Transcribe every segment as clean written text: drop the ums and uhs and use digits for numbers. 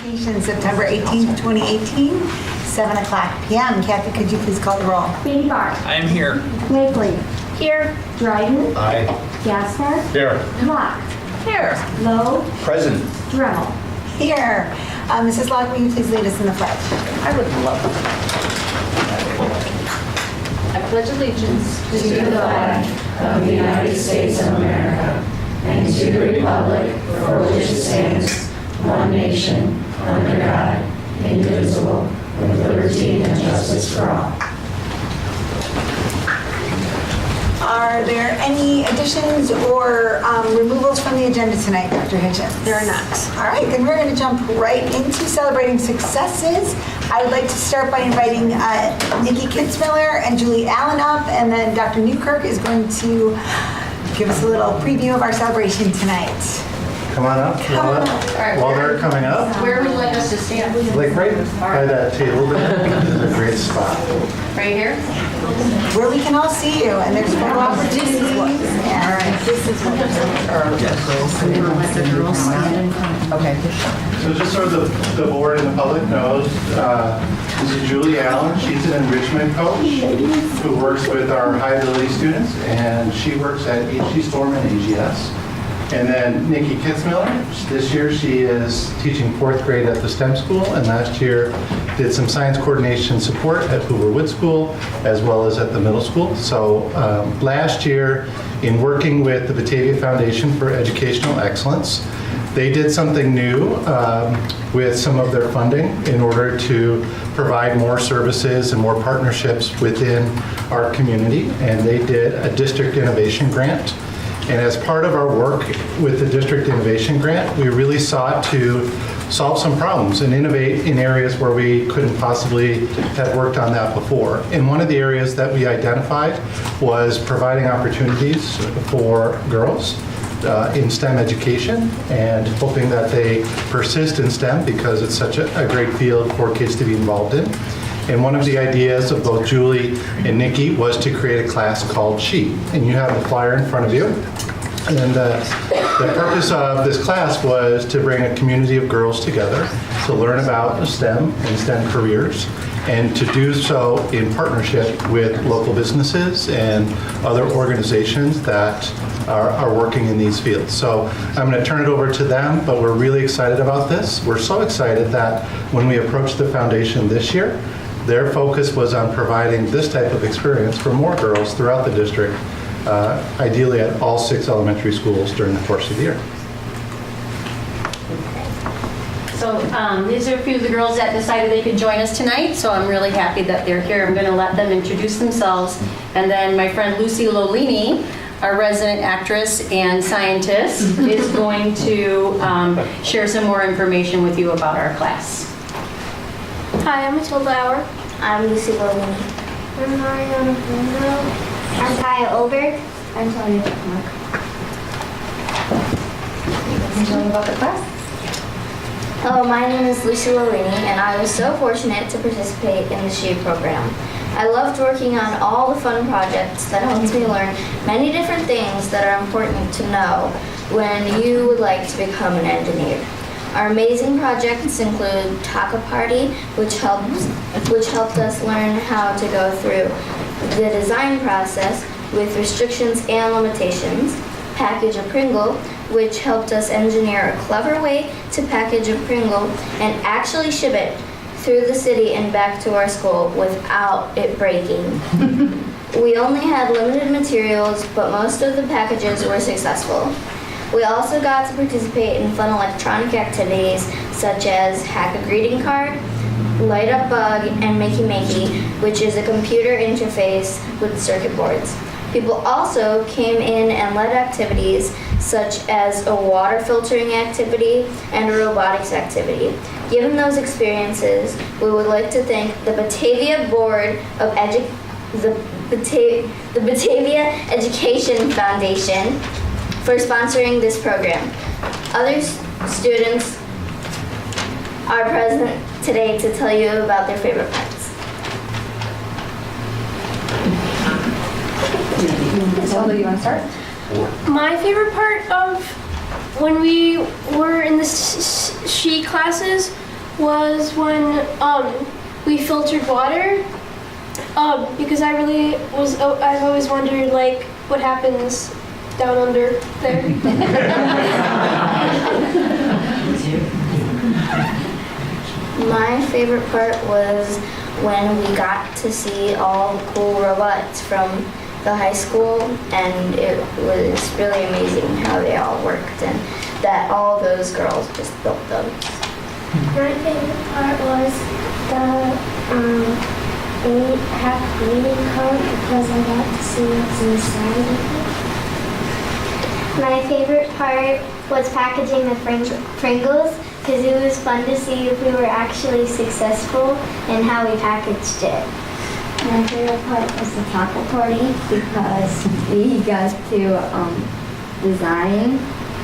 Education, September 18th, 2018, 7 o'clock p.m. Kathy, could you please call the roll? Baby Bar. I am here. Blakely. Here. Dryden. Aye. Gaspar. Here. Locke. Here. Lowe. Present. Dremel. Here. Mrs. Locke, will you please lead us in the pledge? I would love it. I pledge allegiance to the flag of the United States of America and to the republic for which it stands, one nation, under God, indivisible, with liberty and justice for all. Are there any additions or removals from the agenda tonight, Dr. Hitchens? There are not. All right, then we're going to jump right into celebrating successes. I would like to start by inviting Nikki Kitzmiller and Julie Allen up, and then Dr. Newkirk is going to give us a little preview of our celebration tonight. Come on up. While they're coming up, Where would you like us to stand? like right by that table there, is a great spot. Right here? Where we can all see you, and there's photo opportunities. Yeah. All right, this is what the girls stand. Okay. So just so the board and the public knows, this is Julie Allen. She's an enrichment coach who works with our high ability students, and she works at HG Storm and AGS. And then Nikki Kitzmiller, this year she is teaching 4th grade at the STEM school, and last year did some science coordination support at Hoover Wood School, as well as at the middle school. So last year, in working with the Batavia Foundation for Educational Excellence, they did something new with some of their funding in order to provide more services and more partnerships within our community, and they did a district innovation grant. And as part of our work with the District Innovation Grant, we really sought to solve some problems and innovate in areas where we couldn't possibly have worked on that before. And one of the areas that we identified was providing opportunities for girls in STEM education and hoping that they persist in STEM because it's such a great field for kids to be involved in. And one of the ideas of both Julie and Nikki was to create a class called She. And you have the flyer in front of you. And the purpose of this class was to bring a community of girls together to learn about STEM and STEM careers, and to do so in partnership with local businesses and other organizations that are working in these fields. So I'm going to turn it over to them, but we're really excited about this. We're so excited that when we approached the foundation this year, their focus was on providing this type of experience for more girls throughout the district, ideally at all 6 elementary schools during the course of the year. So these are a few of the girls that decided they could join us tonight, so I'm really happy that they're here. I'm going to let them introduce themselves, and then my friend Lucy Lolini, our resident actress and scientist, is going to share some more information with you about our class. Hi, I'm Matilda Auer. I'm Lucy Lolini. I'm Mariana Bruno. I'm Kaya Oberg. I'm Sonia Beckmark. Tell me about the class. Hello, my name is Lucy Lolini, and I was so fortunate to participate in the SHE program. I loved working on all the fun projects that helped me learn many different things that are important to know when you would like to become an engineer. Our amazing projects include Taco Party, which helped us learn how to go through the design process with restrictions and limitations. Package a Pringle, which helped us engineer a clever way to package a Pringle and actually ship it through the city and back to our school without it breaking. We only had limited materials, but most of the packages were successful. We also got to participate in fun electronic activities such as Hack a Greeting Card, Light Up Bug, and Makey Makey, which is a computer interface with circuit boards. People also came in and led activities such as a water filtering activity and a robotics activity. Given those experiences, we would like to thank the Batavia Board of the Batavia Education Foundation for sponsoring this program. Other students are present today to tell you about their favorite parts. Matilda, you want to start? My favorite part of when we were in the SHE classes was when we filtered water. Because I've always wondered like what happens down under there. My favorite part was when we got to see all the cool robots from the high school, and it was really amazing how they all worked and that all those girls just built them. My favorite part was the half reading card because I got to see what's inside of it. My favorite part was packaging the Pringles because it was fun to see if we were actually successful and how we packaged it. My favorite part was the taco party because we got to design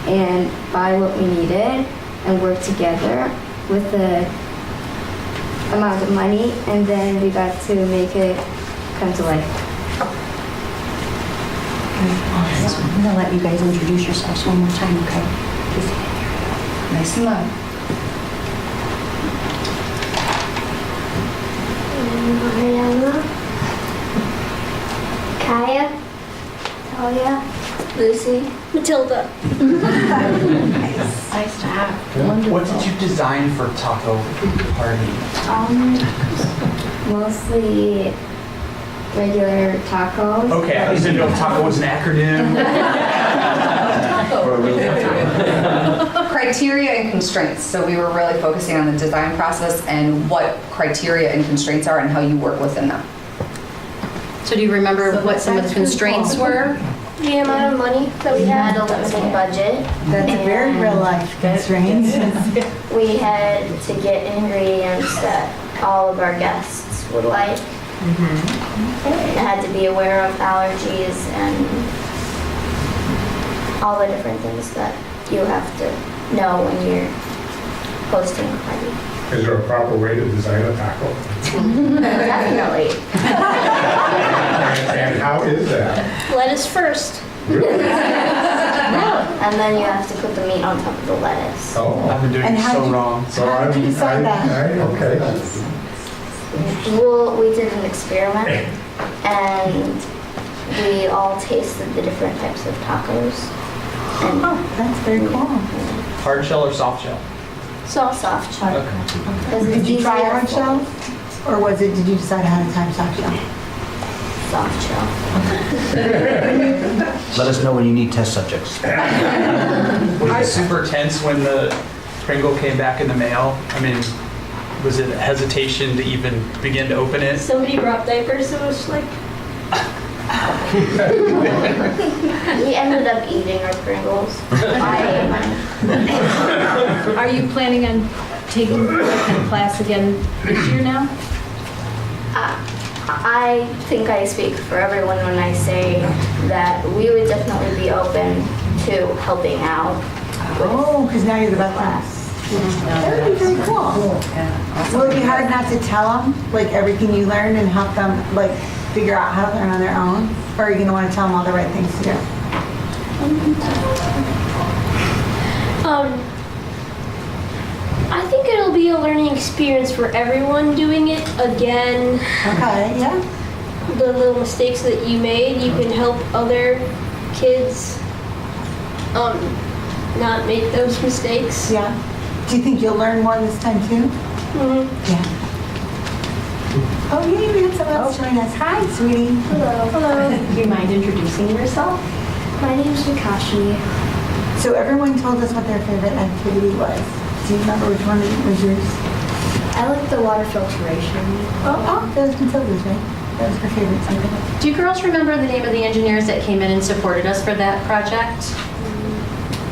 and buy what we needed and work together with the amount of money, and then we got to make it come to life. I'm gonna let you guys introduce yourselves one more time, okay? Nice and loud. Mariana, Kaya, Talia, Lucy? Matilda. Nice to have. What did you design for Taco Party? Mostly regular tacos. Okay, I didn't know if taco was an acronym. Criteria and constraints. So we were really focusing on the design process and what criteria and constraints are and how you work within them. So do you remember what some of the constraints were? The amount of money that we We had had. a limited budget. That's a very real life constraint. We had to get ingredients that all of our guests would like. It had to be aware of allergies and all the different things that you have to know when you're hosting a party. Is there a proper way to design a taco? Definitely. And how is that? Lettuce first. Really? And then you have to put the meat on top of the lettuce. Oh, I've been doing And it how so did you- wrong. so How did you decide that? okay. Well, we did an experiment and we all tasted the different types of tacos. And Oh, that's very cool. Hard shell or soft shell? soft shell. Because Did it's you try easier hard for shell? Or did you decide ahead of time soft shell? soft shell. Let us know when you need test subjects. Was it super tense when the Pringle came back in the mail? I mean, was it hesitation to even begin to open it? Somebody brought diapers, so it was like, We ended up eating our Pringles. I ate mine. Are you planning on taking the class again this year now? I think I speak for everyone when I say that we would definitely be open to helping out. Oh, because now you're the best class. That would be very cool. Will it be hard not to tell them, like, everything you learned and help them, like, figure out how to learn on their own? Or are you going to want to tell them all the right things to do? I think it'll be a learning experience for everyone doing it again. Okay, yeah. The little mistakes that you made, you can help other kids not make those mistakes. Yeah. Do you think you'll learn more this time too? Mhm. Yeah. Oh, yeah, we have someone else join us. Hi, sweetie. Hello. Do you mind introducing yourself? My name's Mikashi. So everyone told us what their favorite activity was. Do you remember which one was yours? I like the water filtration. Oh, that was Matilda's, right? That was her favorite subject. Do you girls remember the name of the engineers that came in and supported us for that project?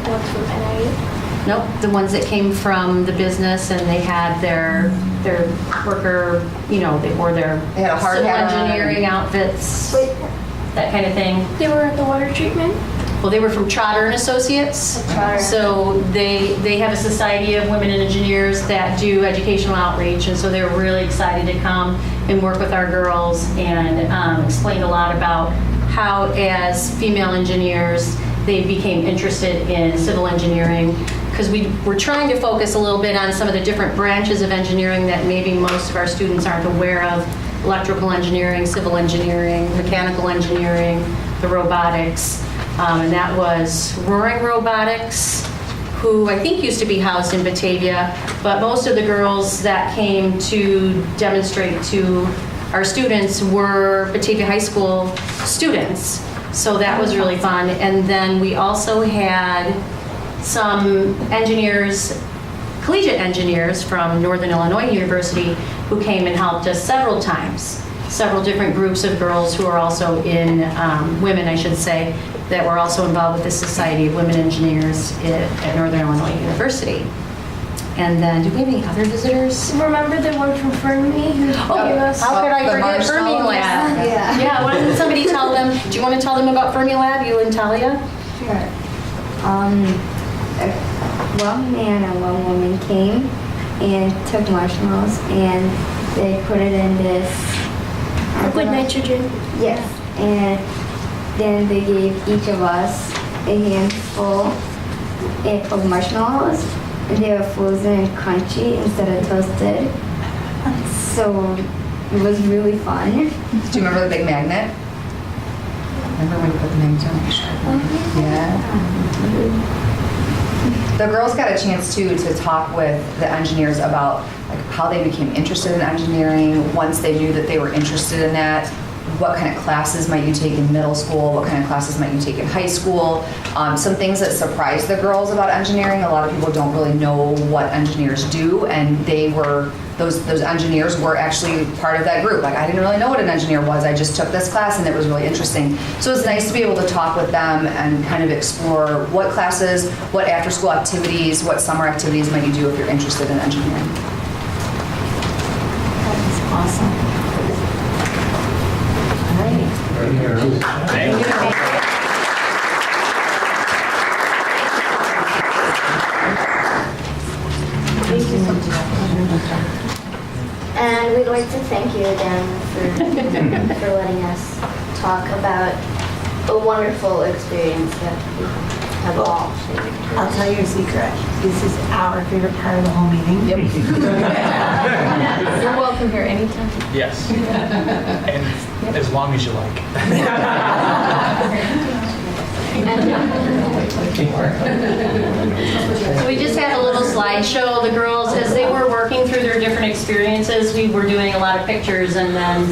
What's with that? Nope, the ones that came from the business and they had their worker, you know, they wore their They had a hard civil hat on. engineering outfits, Wait, that kind of thing. they were at the water treatment? Well, they were from Trotter and Associates. So they have a society of women engineers that do educational outreach, and so they were really excited to come and work with our girls and explain a lot about how, as female engineers, they became interested in civil engineering because we were trying to focus a little bit on some of the different branches of engineering that maybe most of our students aren't aware of. Electrical engineering, civil engineering, mechanical engineering, the robotics. And that was Roaring Robotics, who I think used to be housed in Batavia, but most of the girls that came to demonstrate to our students were Batavia High School students. So that was really fun. And then we also had some engineers, collegiate engineers from Northern Illinois University who came and helped us several times. Several different groups of girls who are also in, women I should say, that were also involved with the Society of Women Engineers at Northern Illinois University. And then, do we have any other visitors? Remember the one from Fermi who gave us? How could I forget Fermi Lab? Yeah, why don't somebody tell them, do you want to tell them about Fermi Lab, you and Talia? Sure. One man and one woman came and took marshmallows and they put it in this Liquid nitrogen. Yes, and then they gave each of us a handful of marshmallows, and they were frozen and crunchy instead of toasted. So it was really fun. Do you remember the big magnet? Remember when you put the magnet on? Yeah. The girls got a chance too to talk with the engineers about like how they became interested in engineering once they knew that they were interested in that. What kind of classes might you take in middle school? What kind of classes might you take in high school? Some things that surprised the girls about engineering. A lot of people don't really know what engineers do, and they were those engineers were actually part of that group. Like I didn't really know what an engineer was. I just took this class and it was really interesting. So it's nice to be able to talk with them and kind of explore what classes, what after-school activities, what summer activities might you do if you're interested in engineering. That's awesome. Thank you. And we'd like to thank you again for letting us talk about a wonderful experience that we have all shared. I'll tell you a secret. This is our favorite part of the whole meeting. You're welcome here anytime. Yes. And as long as you like. So we just had a little slideshow. The girls, as they were working through their different experiences, we were doing a lot of pictures, and then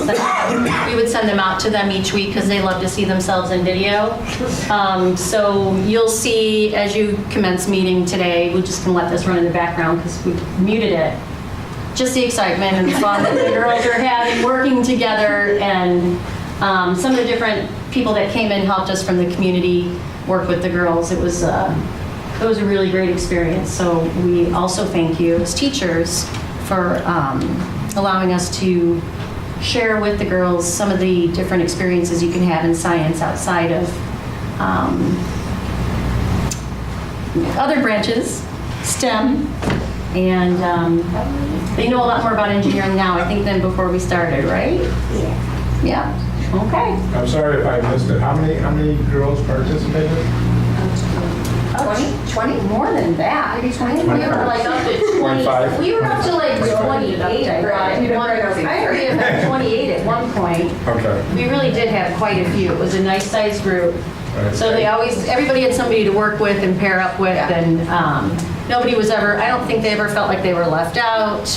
we would send them out to them each week because they love to see themselves in video. So you'll see as you commence meeting today, we're just going to let this run in the background because we muted it. Just the excitement and the fun that the girls are having working together, and some of the different people that came in helped us from the community work with the girls. It was a really great experience. So we also thank you as teachers for allowing us to share with the girls some of the different experiences you can have in science outside of other branches, STEM, and they know a lot more about engineering now, I think, than before we started, right? Yeah. Yeah. Okay. I'm sorry if I missed it. How many girls participated? 20? More than that. Maybe 20? We were like up to 20. 25? We were up to like 28, I thought. I heard we had 28 at one point. Okay. We really did have quite a few. It was a nice sized group. So everybody had somebody to work with and pair up with, and nobody was ever, I don't think they ever felt like they were left out.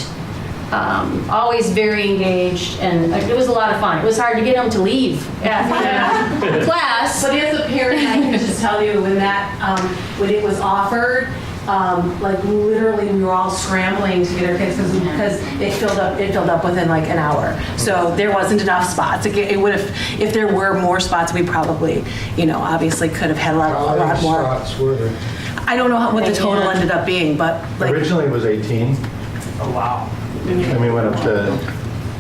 Always very engaged, and it was a lot of fun. It was hard to get them to leave after class. But as a parent, I can just tell you when when it was offered, like literally we were all scrambling to get our kids because it filled up within like an hour. So there wasn't enough spots. It would have, if there were more spots, we probably, obviously could have had a lot more. Spots were there? I don't know what the total ended up being, but like. Originally it was 18, Oh, wow. and we went up to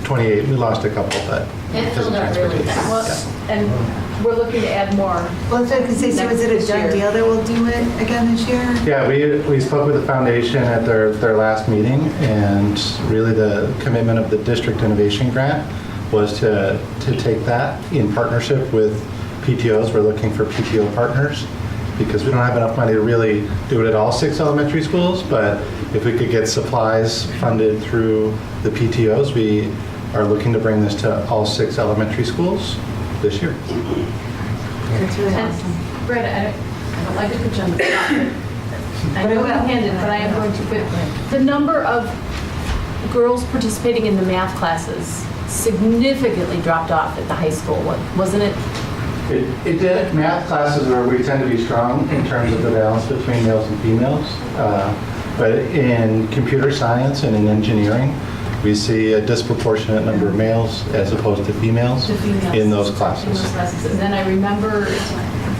28. We lost a couple, but It filled up really fast. And we're looking to add more. Well, I was going to say, so is it a done deal that we'll do it again this year? Yeah, we spoke with the foundation at their last meeting, and really the commitment of the District Innovation Grant was to take that in partnership with PTOs. We're looking for PTO partners because we don't have enough money to really do it at all 6 elementary schools, but if we could get supplies funded through the PTOs, we are looking to bring this to all 6 elementary schools this year. That's really awesome. Brett, I don't like to put you on the spot. I know one-handed, but I am going to. But the number of girls participating in the math classes significantly dropped off at the high school, wasn't it? It did. Math classes where we tend to be strong in terms of the balance between males and females. But in computer science and in engineering, we see a disproportionate number of males as opposed to females in those classes. And then I remember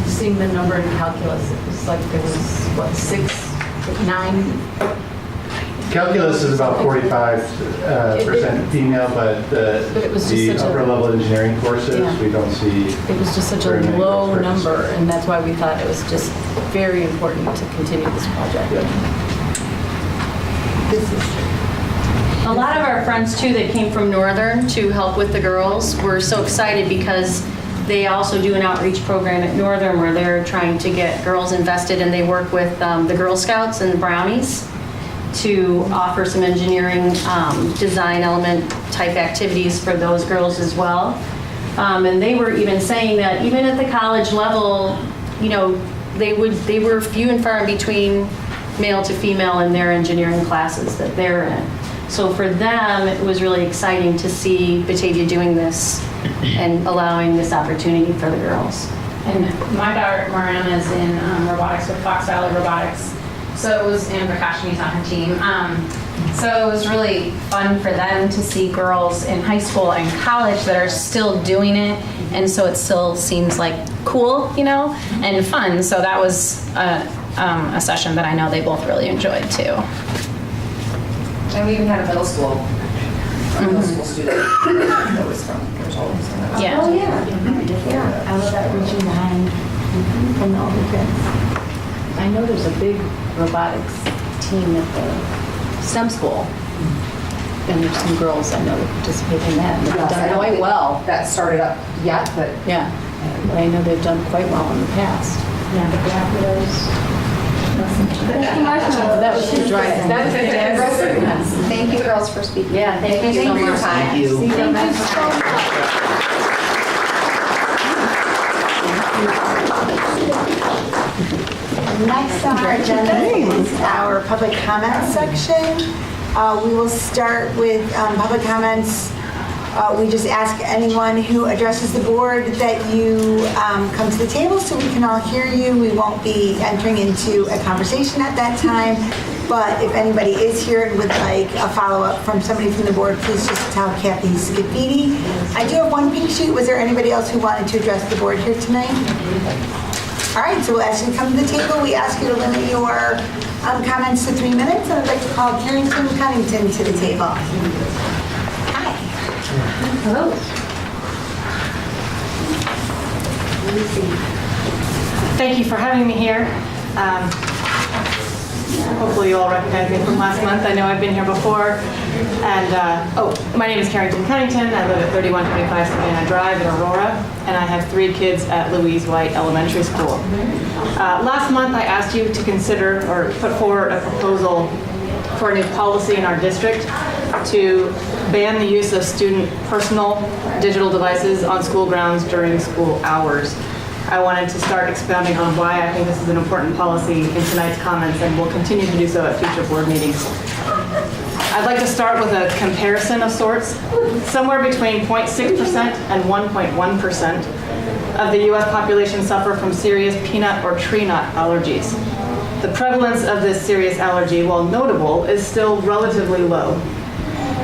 seeing the number in calculus. It was like there was, what, 6, 9? Calculus is about 45% female, but it was just the such a- upper level engineering courses, Yeah. we don't see. It was just such a very many low girls number, participating. and that's why we thought it was just very important to continue this project. A lot of our friends too that came from Northern to help with the girls were so excited because they also do an outreach program at Northern where they're trying to get girls invested, and they work with the Girl Scouts and the Brownies to offer some engineering design element type activities for those girls as well. And they were even saying that even at the college level, you know, they were few and far in between male to female in their engineering classes that they're in. So for them, it was really exciting to see Batavia doing this and allowing this opportunity for the girls. And my daughter, Mariana, is in robotics with Fox Valley Robotics. So it was, and Prakashini's on her team. So it was really fun for them to see girls in high school and college that are still doing it. And so it still seems like cool, you know, and fun. So that was a session that I know they both really enjoyed too. And we even had a middle school student that was from Control. Yeah. Oh, yeah. Yeah, I was at Region 9 from all the kids. I know there's a big robotics team at the STEM school, and there's some girls I know that participate in that, and they've Yes, I done don't quite think well. that started up yet, but Yeah, but I know they've done quite well in the past. Yeah, the graphics. That was the drive. That was fantastic. thank you girls for speaking. Yeah, thank you so for your much. time. Thank you. Thank you so much. Next on our agenda is our public comment section. We will start with public comments. We just ask anyone who addresses the board that you come to the table so we can all hear you. We won't be entering into a conversation at that time, but if anybody is here and would like a follow-up from somebody from the board, please just tell Kathy Scafidi. I do have one pink sheet. Was there anybody else who wanted to address the board here tonight? All right, so we'll ask you to come to the table. We ask you to limit your comments to 3 minutes, and I'd like to call Carrington Cunnington to the table. Hi. Hello. Thank you for having me here. Hopefully you all recognize me from last month. I know I've been here before. And, my name is Carrington Cunnington. I live at 3125 Savannah Drive in Aurora, and I have 3 kids at Louise White Elementary School. Last month I asked you to consider or put forward a proposal for a new policy in our district to ban the use of student personal digital devices on school grounds during school hours. I wanted to start expounding on why I think this is an important policy in tonight's comments, and will continue to do so at future board meetings. I'd like to start with a comparison of sorts. Somewhere between 0.6% and 1.1% of the U.S. population suffer from serious peanut or tree nut allergies. The prevalence of this serious allergy, while notable, is still relatively low.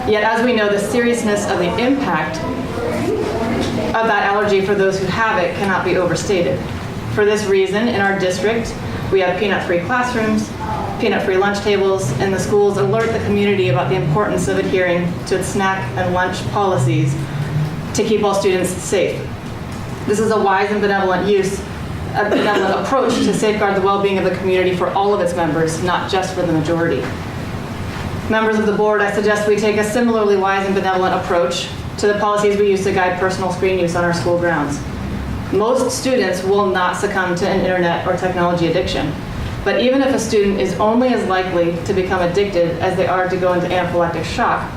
Yet, as we know, the seriousness of the impact of that allergy for those who have it cannot be overstated. For this reason, in our district, we have peanut-free classrooms, peanut-free lunch tables, and the schools alert the community about the importance of adhering to its snack and lunch policies to keep all students safe. This is a wise and benevolent approach to safeguard the well-being of the community for all of its members, not just for the majority. Members of the board, I suggest we take a similarly wise and benevolent approach to the policies we use to guide personal screen use on our school grounds. Most students will not succumb to an internet or technology addiction. But even if a student is only as likely to become addicted as they are to go into anaphylactic shock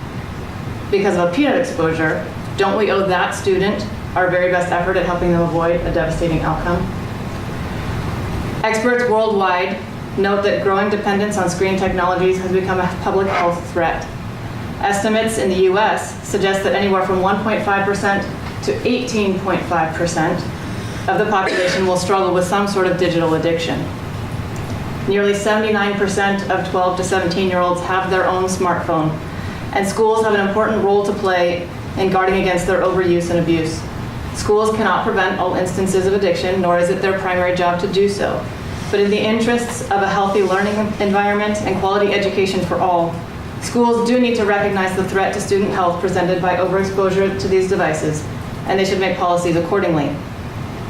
because of a peanut exposure, don't we owe that student our very best effort at helping them avoid a devastating outcome? Experts worldwide note that growing dependence on screen technologies has become a public health threat. Estimates in the US suggest that anywhere from 1.5% to 18.5% of the population will struggle with some sort of digital addiction. Nearly 79% of 12 to 17-year-olds have their own smartphone, and schools have an important role to play in guarding against their overuse and abuse. Schools cannot prevent all instances of addiction, nor is it their primary job to do so. But in the interests of a healthy learning environment and quality education for all, schools do need to recognize the threat to student health presented by overexposure to these devices, and they should make policies accordingly.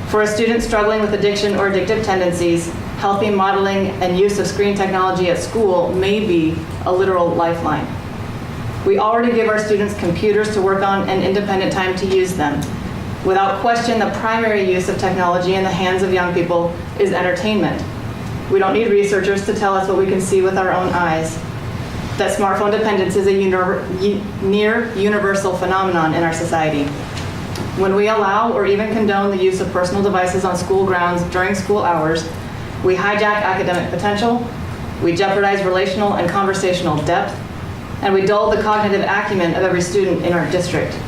For a student struggling with addiction or addictive tendencies, healthy modeling and use of screen technology at school may be a literal lifeline. We already give our students computers to work on and independent time to use them. Without question, the primary use of technology in the hands of young people is entertainment. We don't need researchers to tell us what we can see with our own eyes. That smartphone dependence is a near universal phenomenon in our society. When we allow or even condone the use of personal devices on school grounds during school hours, we hijack academic potential, we jeopardize relational and conversational depth, and we dull the cognitive acumen of every student in our district.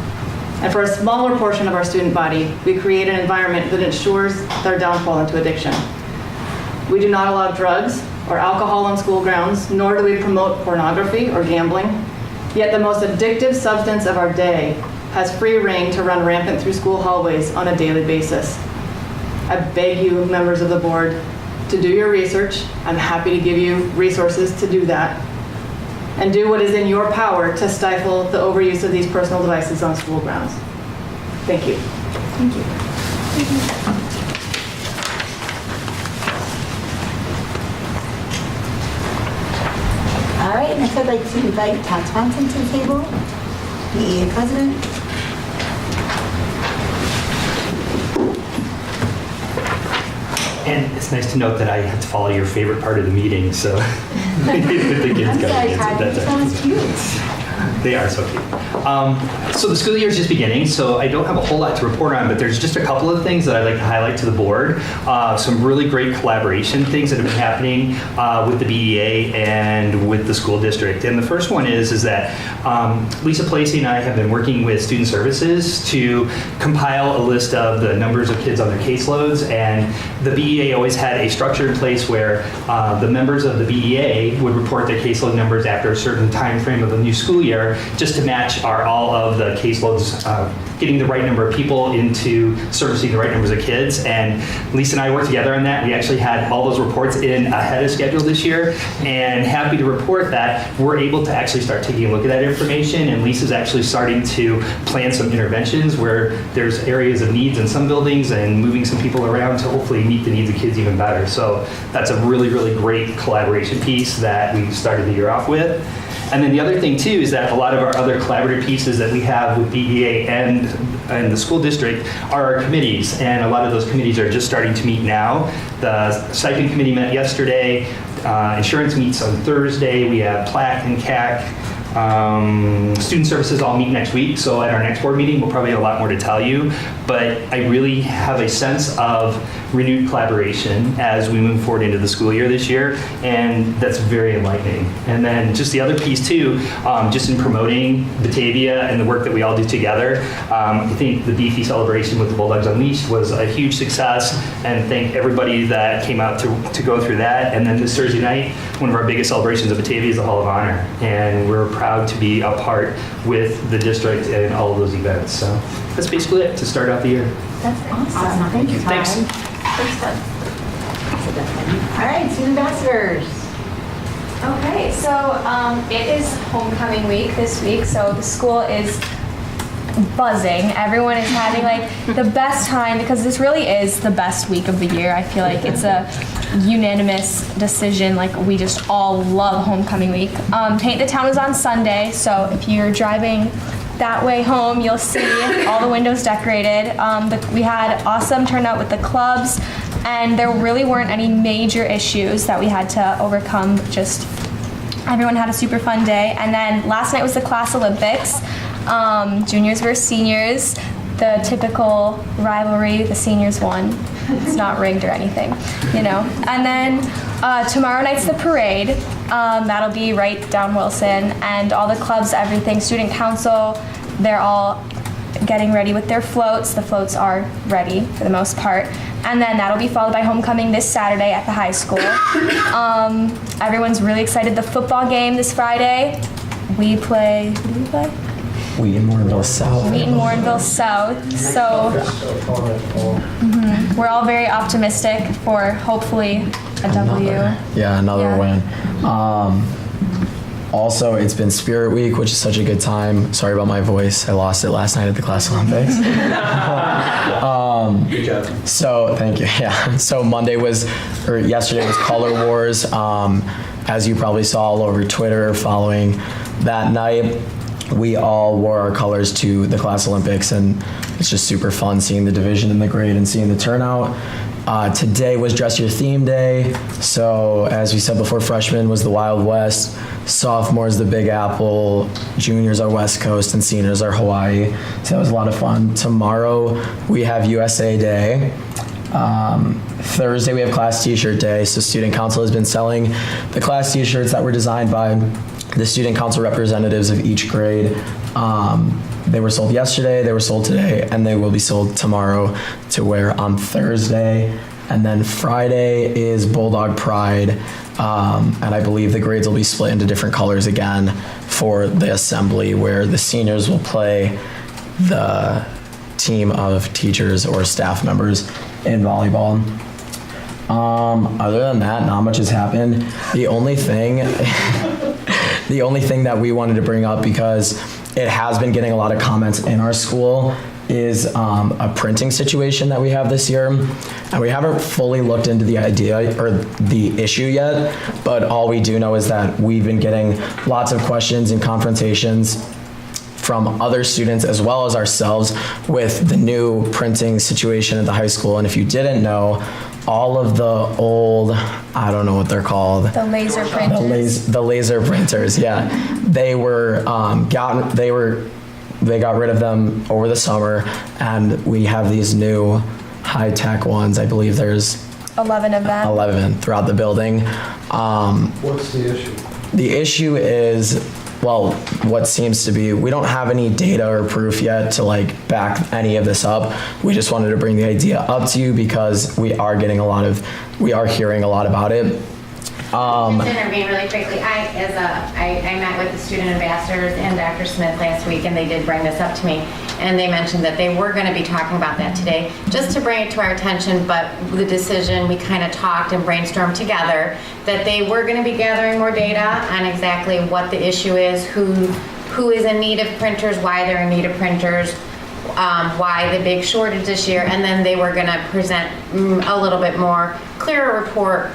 And for a smaller portion of our student body, we create an environment that ensures their downfall into addiction. We do not allow drugs or alcohol on school grounds, nor do we promote pornography or gambling. Yet the most addictive substance of our day has free reign to run rampant through school hallways on a daily basis. I beg you, members of the board, to do your research. I'm happy to give you resources to do that. And do what is in your power to stifle the overuse of these personal devices on school grounds. Thank you. Thank you. All right, next I'd like to invite Todd Swanson to the table, the EA president. And it's nice to note that I have to follow your favorite part of the meeting, so. The kids I'm go sorry, against Todd, it. you sound cute. They are so cute. So the school year is just beginning, so I don't have a whole lot to report on, but there's just a couple of things that I'd like to highlight to the board. Some really great collaboration things that have been happening with the BEA and with the school district. And the first one is that Lisa Placey and I have been working with student services to compile a list of the numbers of kids on their caseloads, and the BEA always had a structure in place where the members of the BEA would report their caseload numbers after a certain time frame of the new school year, just to match all of the caseloads, getting the right number of people into servicing the right numbers of kids. And Lisa and I worked together on that. We actually had all those reports in ahead of schedule this year, and happy to report that we're able to actually start taking a look at that information, and Lisa's actually starting to plan some interventions where there's areas of needs in some buildings and moving some people around to hopefully meet the needs of kids even better. So that's a really, really great collaboration piece that we started the year off with. And then the other thing too is that a lot of our other collaborative pieces that we have with BEA and the school district are our committees, and a lot of those committees are just starting to meet now. The stipend committee met yesterday, insurance meets on Thursday, we have PLAC and CAC. Student services all meet next week, so at our next board meeting we'll probably have a lot more to tell you, but I really have a sense of renewed collaboration as we move forward into the school year this year, and that's very enlightening. And then just the other piece too, just in promoting Batavia and the work that we all do together, I think the Beefy celebration with the Bulldogs Unleashed was a huge success, and thank everybody that came out to go through that. And then this Thursday night, one of our biggest celebrations of Batavia is the Hall of Honor, and we're proud to be a part with the district and all of those events. So that's basically it to start out the year. That's awesome. Thank you, Todd. Thanks. All right, student ambassadors. Okay, so it is homecoming week this week, so the school is buzzing. Everyone is having like the best time because this really is the best week of the year. I feel like it's a unanimous decision. Like we just all love homecoming week. Paint the Town is on Sunday, so if you're driving that way home, you'll see all the windows decorated. We had awesome turnout with the clubs, and there really weren't any major issues that we had to overcome. Just everyone had a super fun day. And then last night was the class Olympics, juniors versus seniors. The typical rivalry, the seniors won. It's not rigged or anything, you know. And then tomorrow night's the parade. That'll be right down Wilson, and all the clubs, everything, student council, they're all getting ready with their floats. The floats are ready for the most part. And then that'll be followed by homecoming this Saturday at the high school. Everyone's really excited. The football game this Friday. We play, who do we play? Wheaton Warrenville South. Wheaton Warrenville South. So we're all very optimistic for hopefully a W. Yeah, another win. Also, it's been Spirit Week, which is such a good time. Sorry about my voice. I lost it last night at the Class Olympics. Good job. So, thank you. Yeah. So yesterday was Color Wars. As you probably saw all over Twitter following that night, we all wore our colors to the Class Olympics, and it's just super fun seeing the division and the grade and seeing the turnout. Today was Dress Your Theme Day. So as we said before, freshmen was the Wild West, sophomores the Big Apple, juniors are West Coast, and seniors are Hawaii. So that was a lot of fun. Tomorrow we have USA Day. Thursday we have Class T-shirt Day. So Student Council has been selling the class T-shirts that were designed by the Student Council representatives of each grade. They were sold yesterday, they were sold today, and they will be sold tomorrow to wear on Thursday. And then Friday is Bulldog Pride, and I believe the grades will be split into different colors again for the assembly, where the seniors will play the team of teachers or staff members in volleyball. Other than that, not much has happened. The only thing that we wanted to bring up, because it has been getting a lot of comments in our school, is a printing situation that we have this year. And we haven't fully looked into the idea or the issue yet, but all we do know is that we've been getting lots of questions and confrontations from other students as well as ourselves with the new printing situation at the high school. And if you didn't know, all of the old, I don't know what they're called. The laser printers. The laser printers, yeah. They got rid of them over the summer, and we have these new high-tech ones. I believe there's 11 of them. 11 throughout the building. What's the issue? The issue is, well, what seems to be, we don't have any data or proof yet to back any of this up. We just wanted to bring the idea up to you because we are hearing a lot about it. Just intervene really quickly. I met with the student ambassadors and Dr. Smith last week, and they did bring this up to me. And they mentioned that they were going to be talking about that today, just to bring it to our attention. But the decision, we kind of talked and brainstormed together that they were going to be gathering more data on exactly what the issue is, who is in need of printers, why they're in need of printers, why the big shortage this year, and then they were going to present a little bit more clearer report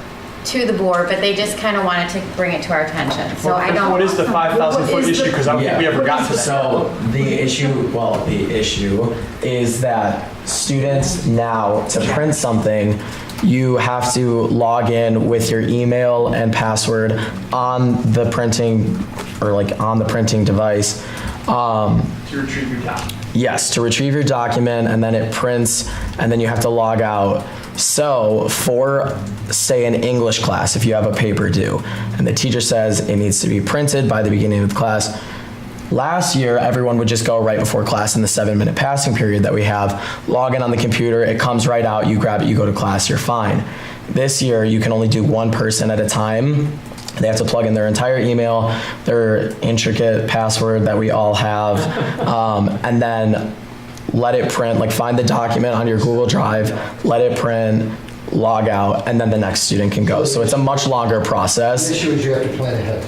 to the board, but they just kind of wanted to bring it to our attention. So I don't. What is the 5,000 foot issue? Because I don't think we ever got to that. So the issue is that students now, to print something, you have to log in with your email and password on the printing on the printing device. To retrieve your document. Yes, to retrieve your document, and then it prints, and then you have to log out. So for, say, an English class, if you have a paper due, and the teacher says it needs to be printed by the beginning of the class, last year, everyone would just go right before class in the 7-minute passing period that we have, log in on the computer, it comes right out, you grab it, you go to class, you're fine. This year, you can only do one person at a time. They have to plug in their entire email, their intricate password that we all have, and then let it print, find the document on your Google Drive, let it print, log out, and then the next student can go. So it's a much longer process. The issue is you have to plan ahead.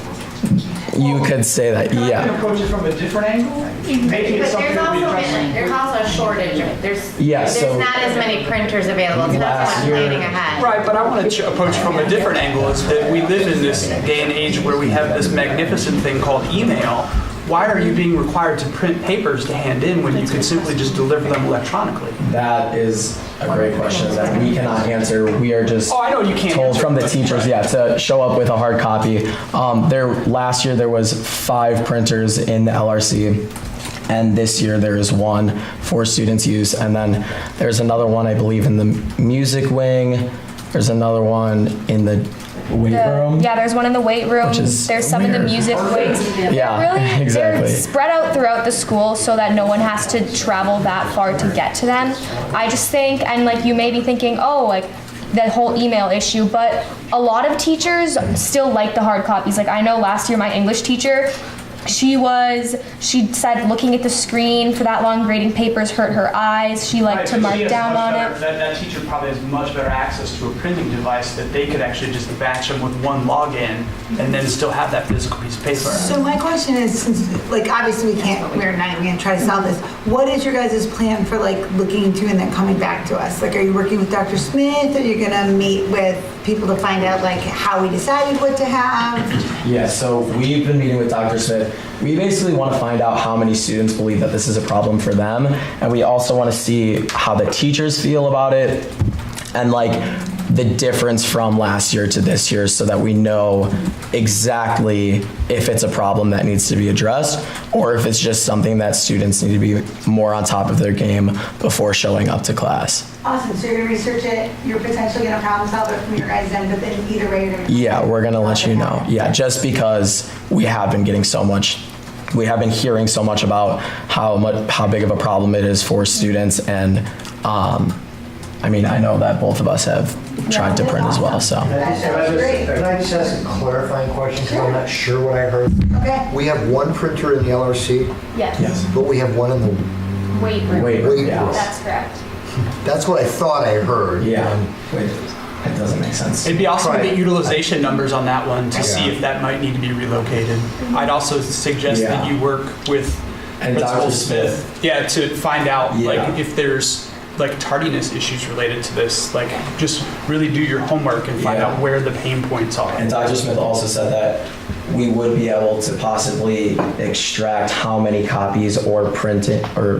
You could say that, Can I yeah. approach it from a different angle? Making it But something that we address. there's also a shortage. There's not as many printers available. So that's why I'm planning ahead. Right, but I want to approach from a different angle. Is that we live in this day and age where we have this magnificent thing called email, why are you being required to print papers to hand in when you could simply just deliver them electronically? That is a great question that we cannot answer. We are just I know you can't told answer, from the but- teachers, to show up with a hard copy. Last year there was 5 printers in the LRC. And this year there is 1 for students' use. And then there's another one, I believe, in the music wing. There's another one in the weight room. Yeah, there's one in the weight room. Which is There's some in the music wings. Yeah, They're exactly. They're spread out throughout the school so that no one has to travel that far to get to them. I just think, and like you may be thinking, oh, like the whole email issue, but a lot of teachers still like the hard copies. Like I know last year my English teacher, she said looking at the screen for that long grading papers hurt her eyes. She liked to mark down on it. That teacher probably has much better access to a printing device that they could actually just batch them with one login and then still have that physical piece of paper. So my question is, since like obviously we're not even gonna try to solve this. What is your guys' plan for like looking into and then coming back to us? Like, are you working with Dr. Smith? Are you gonna meet with people to find out like how we decided what to have? Yeah, so we've been meeting with Dr. Smith. We basically want to find out how many students believe that this is a problem for them, and we also want to see how the teachers feel about it, and like the difference from last year to this year so that we know exactly if it's a problem that needs to be addressed or if it's just something that students need to be more on top of their game before showing up to class. Awesome, so you're gonna research it, you're potentially gonna problem solve it from your guys' end, but then either way you're gonna... Yeah, we're gonna let you know. Yeah, just because we have been hearing so much about how big of a problem it is for students, and I mean, I know that both of us have tried to print as well, so. Can I just ask a clarifying question, because I'm not sure what I heard? Okay. We have 1 printer in the LRC, Yes. but we have 1 in the Weight room. Weight room, yeah. That's correct. That's what I thought I heard. Yeah, wait, that doesn't make sense. It'd be awesome to get utilization numbers on that one to see if that might need to be relocated. I'd also suggest that you work with And Principal Dr. Smith. Yeah, to find out Yeah. like if there's like tardiness issues related to this. Like just really do your homework and find out where the pain points are. And Dr. Smith also said that we would be able to possibly extract how many copies or printings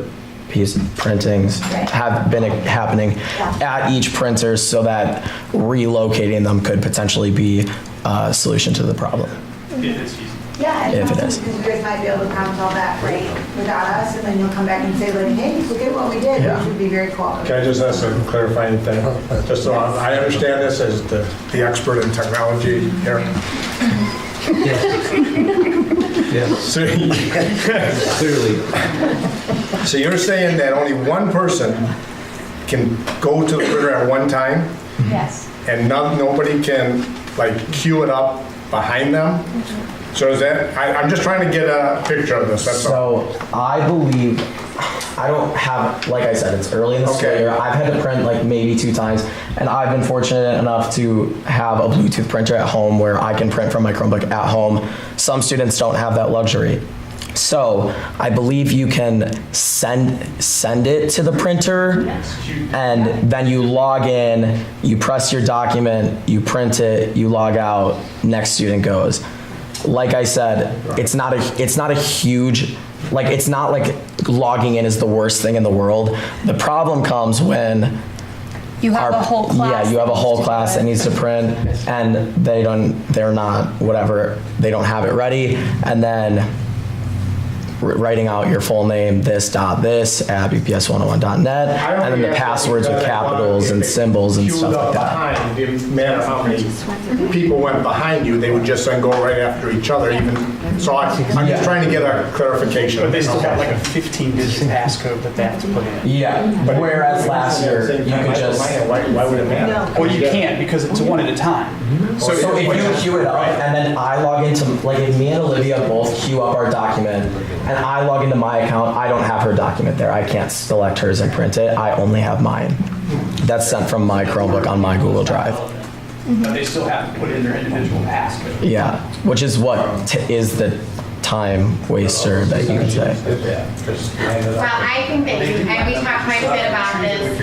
have been happening at each printer so that relocating them could potentially be a solution to the problem. Yeah, If it is. because you guys might be able to problem solve that right without us, and then you'll come back and say like, hey, look at what we did, which would be very cool. Can I just ask a clarifying thing? Just so I understand this as the expert in technology here. Yeah. So, Clearly. so you're saying that only one person can go to the printer at one time? Yes. And nobody can like queue it up behind them? So is that, I'm just trying to get a picture of this, that's all. So I believe, I don't have, like I said, it's early in the school year. I've had to print like maybe 2 times, and I've been fortunate enough to have a Bluetooth printer at home where I can print from my Chromebook at home. Some students don't have that luxury. So I believe you can send it to the printer, and then you log in, you press your document, you print it, you log out, next student goes. Like I said, it's not a huge, like it's not like logging in is the worst thing in the world. The problem comes when You have a whole class. Yeah, you have a whole class that needs to print, and they don't have it ready, and then writing out your full name, this at bps101.net, and then the passwords with capitals and symbols and stuff like that. Behind, it didn't matter how many people went behind you, they would just then go right after each other even. So I'm just trying to get a clarification. But they still have like a 15-digit passcode that they have to put in. Yeah, but whereas last year, you could just... Why would it matter? Well, you can't because it's one at a time. So if you queue it up, and then I log into, like if me and Olivia both queue up our document, and I log into my account, I don't have her document there. I can't select hers and print it. I only have mine. That's sent from my Chromebook on my Google Drive. But they still have to put in their individual passcode. Yeah, which is what is the time waster that you could say? Well, I think that you, and we talked quite a bit about this,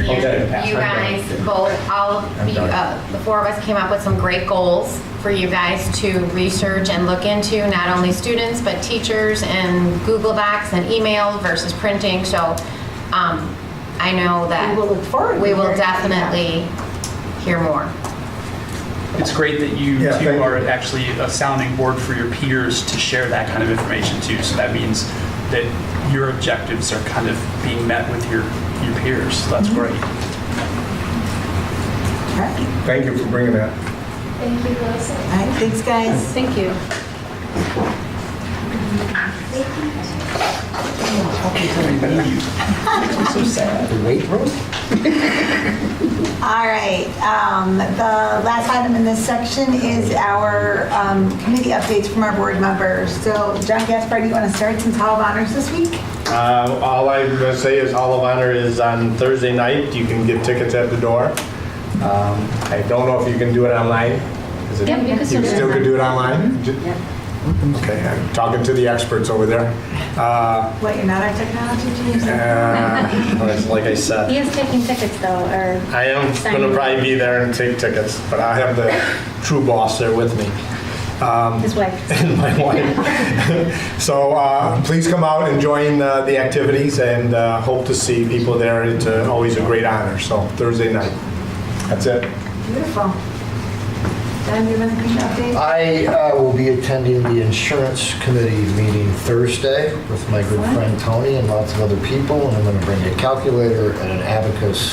you guys both, all of you, the four of us came up with some great goals for you guys to research and look into, not only students, but teachers and Google Docs and email versus printing. So I know that we will definitely hear more. It's great that you two are actually a sounding board for your peers to share that kind of information too. So that means that your objectives are kind of being met with your peers. So that's great. Thank you for bringing that. Thank you, Melissa. All right, thanks, guys. Thank you. I'm so sad. The weight room? All right, the last item in this section is our committee updates from our board members. So, John Gaspar, do you want to start since Hall of Honors this week? All I'm going to say is Hall of Honor is on Thursday night. You can get tickets at the door. I don't know if you can do it online. Is it, Yep, you can still do it still online. can do it online? Okay, I'm talking to the experts over there. What, you're not our technology team? Like I said, He is taking tickets though, or? I am going to probably be there and take tickets, but I have the true boss there with me. His wife. And my wife. So please come out and join the activities, and hope to see people there. It's always a great honor. So Thursday night. That's it. Beautiful. Dan, do you have anything to update? I will be attending the insurance committee meeting Thursday with my good friend Tony and lots of other people, and I'm going to bring a calculator and an abacus.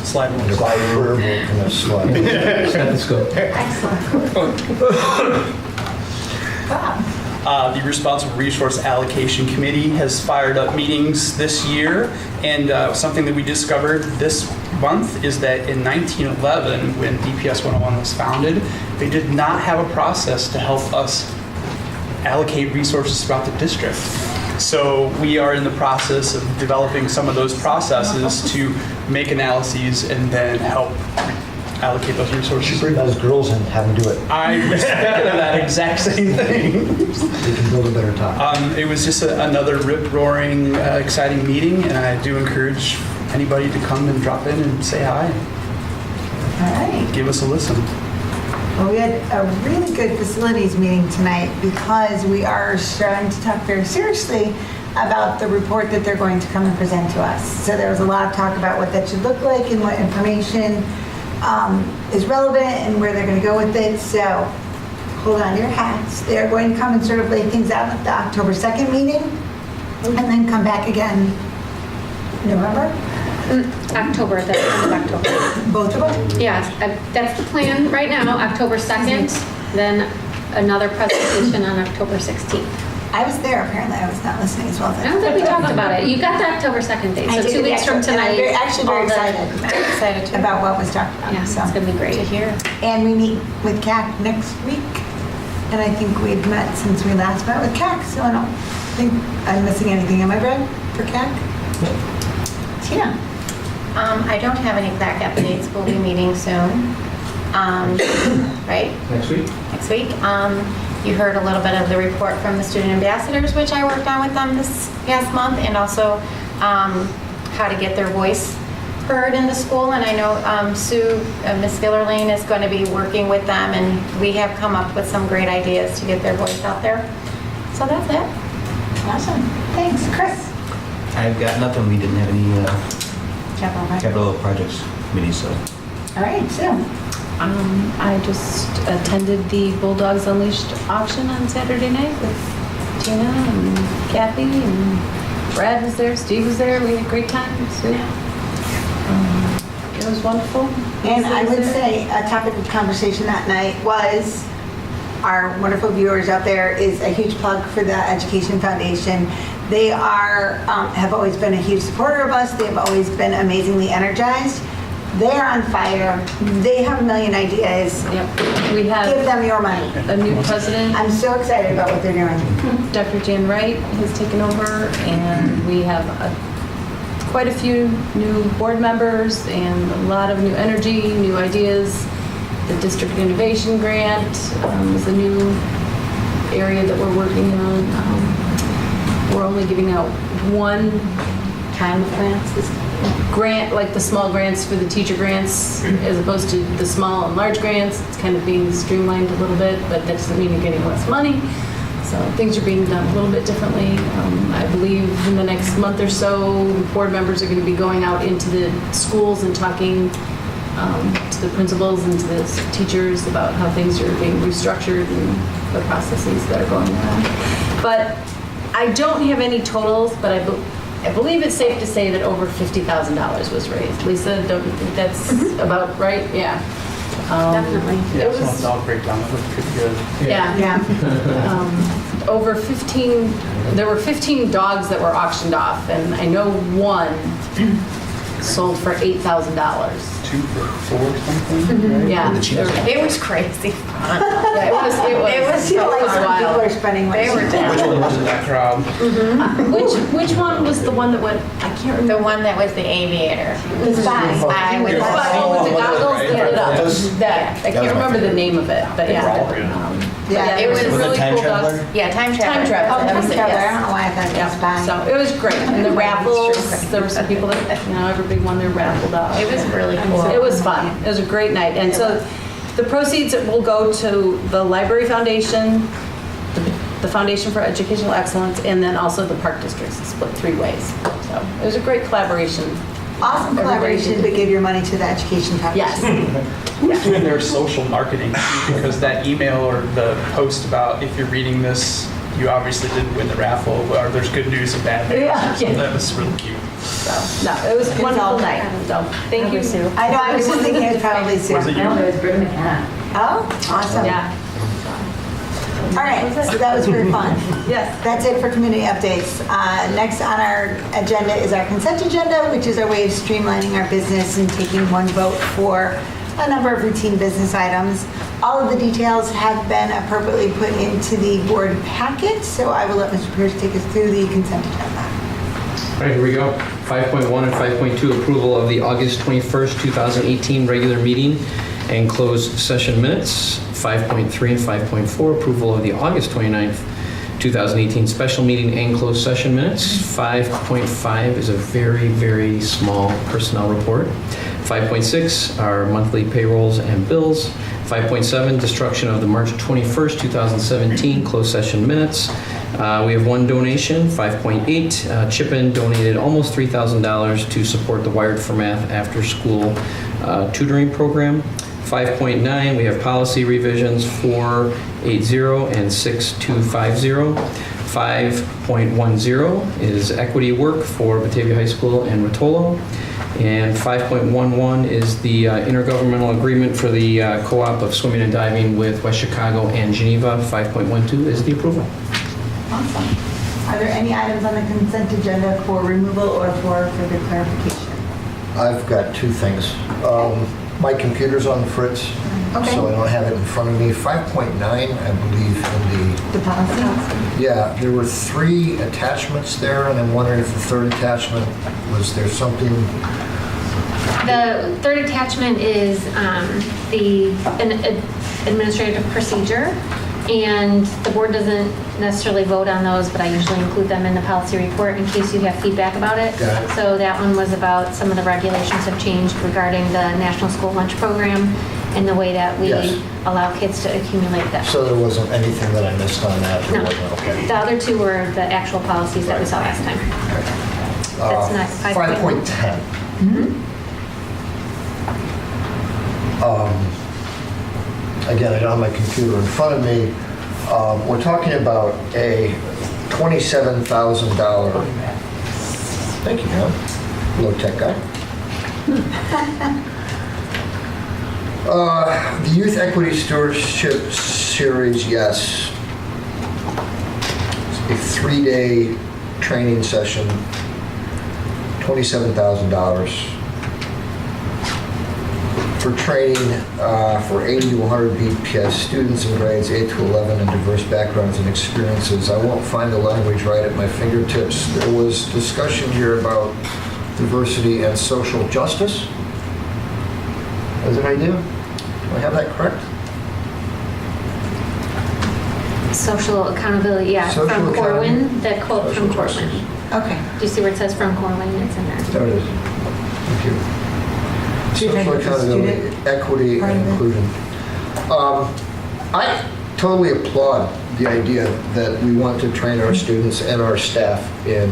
Slide and a verbal and a slide. Let's go. The Responsible Resource Allocation Committee has fired up meetings this year, and something that we discovered this month is that in 1911, when DPS 101 was founded, they did not have a process to help us allocate resources throughout the district. So we are in the process of developing some of those processes to make analyses and then help allocate those resources. Bring those girls in, have them do it. I was thinking of that exact same thing. They can build a better time. It was just another rip-roaring, exciting meeting, and I do encourage anybody to come and drop in and say hi. All right. Give us a listen. Well, we had a really good facilities meeting tonight because we are starting to talk very seriously about the report that they're going to come and present to us. So there was a lot of talk about what that should look like and what information is relevant and where they're going to go with it. So hold on to your hats. They're going to come and sort of lay things out at the October 2nd meeting and then come back again November? October, the end of October. Both of them? Yeah, that's the plan right now, October 2nd, then another presentation on October 16th. I was there, apparently I was not listening as well. I don't think we talked about it. You got the October 2nd date, I so did 2 weeks the from actual- and tonight. I'm actually very all the- excited. I'm excited too. About what was talked about. Yeah, so. it's gonna be great. To hear. And we meet with CAC next week. And I think we've met since we last met with CAC, so I don't think I'm missing anything. Am I, Brad, for CAC? Tina? I don't have any CLAC updates. We'll be meeting soon. Right? Next week? Next week. You heard a little bit of the report from the student ambassadors, which I worked on with them this past month, and also how to get their voice heard in the school. And I know Sue, Miss Gillerlane, is going to be working with them, and we have come up with some great ideas to get their voice out there. So that's it. Awesome. Thanks. Chris? I've got nothing. We didn't have any capital projects committee, so. All right, Sue. I just attended the Bulldogs Unleashed auction on Saturday night with Tina and Kathy, and Brad was there, Steve was there. We had a great time. So, it was wonderful. And I would say a topic of conversation that night was our wonderful viewers out there is a huge plug for the Education Foundation. They are have always been a huge supporter of us. They've always been amazingly energized. They're on fire. They have a million ideas. Yep. We have Give them your money. A new president. I'm so excited about what they're doing. Dr. Jan Wright has taken over, and we have quite a few new board members and a lot of new energy, new ideas. The District Innovation Grant is a new area that we're working on. We're only giving out one kind of grants, this grant, like the small grants for the teacher grants, as opposed to the small and large grants. It's kind of being streamlined a little bit, but that doesn't mean you're getting less money. So things are being done a little bit differently. I believe in the next month or so, board members are going to be going out into the schools and talking to the principals and to the teachers about how things are being restructured and the processes that are going on. But I don't have any totals, but I believe it's safe to say that over $50,000 was raised. Lisa, don't you think that's about right? Yeah. Definitely. Yeah, It was, someone's dog breakdown, that looked pretty good. yeah. Over 15, there were 15 dogs that were auctioned off, and I know one sold for $8,000. 2 for 4 something, right? Yeah. It was crazy fun. Yeah, it was wild. People are spending They were down. Which one was in that crowd? Which one was the one that went? I can't remember. The one that was the aviator. The spy. Spy with Oh, with the goggles that lit up. That, I can't remember the name of it, but yeah. Yeah, it was Was it really Time cool Traveler? dogs. Yeah, Time Traveler. Time Traveler. That was it, I yes. don't know why I thought it was spy. So it was great. And the raffles, there were some people that, everybody won their raffle dog. It was really cool. It was fun. It was a great night. And so the proceeds will go to the Library Foundation, the Foundation for Educational Excellence, and then also the Park Districts. It's split 3 ways. So it was a great collaboration. Awesome collaboration, but give your money to the education foundation. Yes. Who's doing their social marketing? Because that email or the post about if you're reading this, you obviously didn't win the raffle, or there's good news and bad news. Yeah. Or something. That was really cute. So, no, it was a wonderful night. So thank you, Sue. I know, I was just thinking it was probably Sue. Was it you? it was Britta McKenna. Oh, awesome. Yeah. All right, so that was very fun. Yes. That's it for community updates. Next on our agenda is our consent agenda, which is our way of streamlining our business and taking one vote for a number of routine business items. All of the details have been appropriately put into the board packet, so I will let Mr. Pierce take us through the consent agenda. All right, here we go. 5.1 and 5.2, approval of the August 21st, 2018 regular meeting and closed session minutes. 5.3 and 5.4, approval of the August 29th, 2018 special meeting and closed session minutes. 5.5 is a very, very small personnel report. 5.6 are monthly payrolls and bills. 5.7, destruction of the March 21st, 2017 closed session minutes. We have one donation, 5.8. Chip-in donated almost $3,000 to support the Wired for Math after-school tutoring program. 5.9, we have policy revisions 480 and 6250. 5.10 is equity work for Batavia High School and Rotolo. And 5.11 is the intergovernmental agreement for the co-op of swimming and diving with West Chicago and Geneva. 5.12 is the approval. Awesome. Are there any items on the consent agenda for removal or for further clarification? I've got 2 things. My computer's on the fritz, Okay. so I don't have it in front of me. 5.9, I believe, in The policy? yeah, there were 3 attachments there, and I'm wondering if the 3rd attachment, was there something? The third attachment is an administrative procedure, and the board doesn't necessarily vote on those, but I usually include them in the policy report in case you have feedback about it. Got it. So that one was about some of the regulations have changed regarding the National School Lunch Program and the way that we Yes. allow kids to accumulate that. So there wasn't anything that I missed on that? There No. wasn't? Okay. The other 2 were the actual policies that we saw last time. That's not 5.1. 5.10. Again, I don't have my computer in front of me. We're talking about a $27,000. Thank you, man. Low-tech guy. The Youth Equity Stewardship Series, yes. It's a 3-day training session, $27,000. For training for 80 to 100 BPS students in grades 8 to 11 and diverse backgrounds and experiences. I won't find the language right at my fingertips. There was discussion here about diversity and social justice. As an idea? Do I have that correct? Social accountability, yeah, Social from Corwin, accountability. that quote from Corwin. Okay. Do you see where it says from Corwin? It's in there. There it is. Thank you. Do you think Social it's a accountability, student equity, part and of it? inclusion. I totally applaud the idea that we want to train our students and our staff in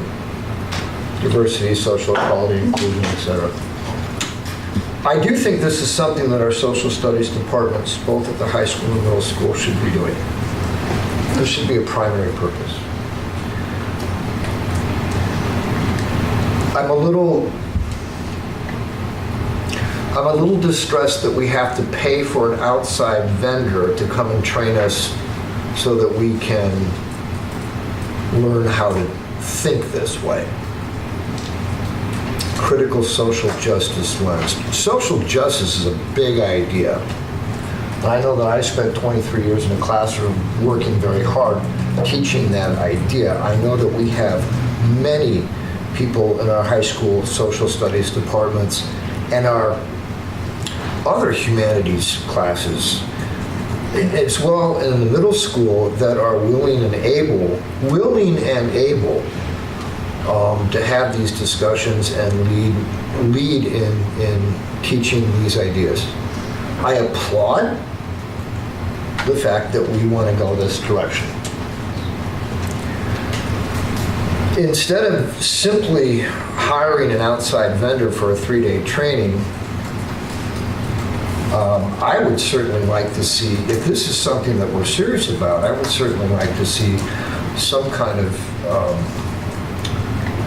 diversity, social equality, inclusion, etc. I do think this is something that our social studies departments, both at the high school and middle school, should be doing. This should be a primary purpose. I'm a little distressed that we have to pay for an outside vendor to come and train us so that we can learn how to think this way. Critical social justice lens. Social justice is a big idea. I know that I spent 23 years in a classroom working very hard teaching that idea. I know that we have many people in our high school social studies departments and our other humanities classes as well in the middle school that are willing and able to have these discussions and lead in teaching these ideas. I applaud the fact that we want to go this direction. Instead of simply hiring an outside vendor for a 3-day training, I would certainly like to see, if this is something that we're serious about, I would certainly like to see some kind of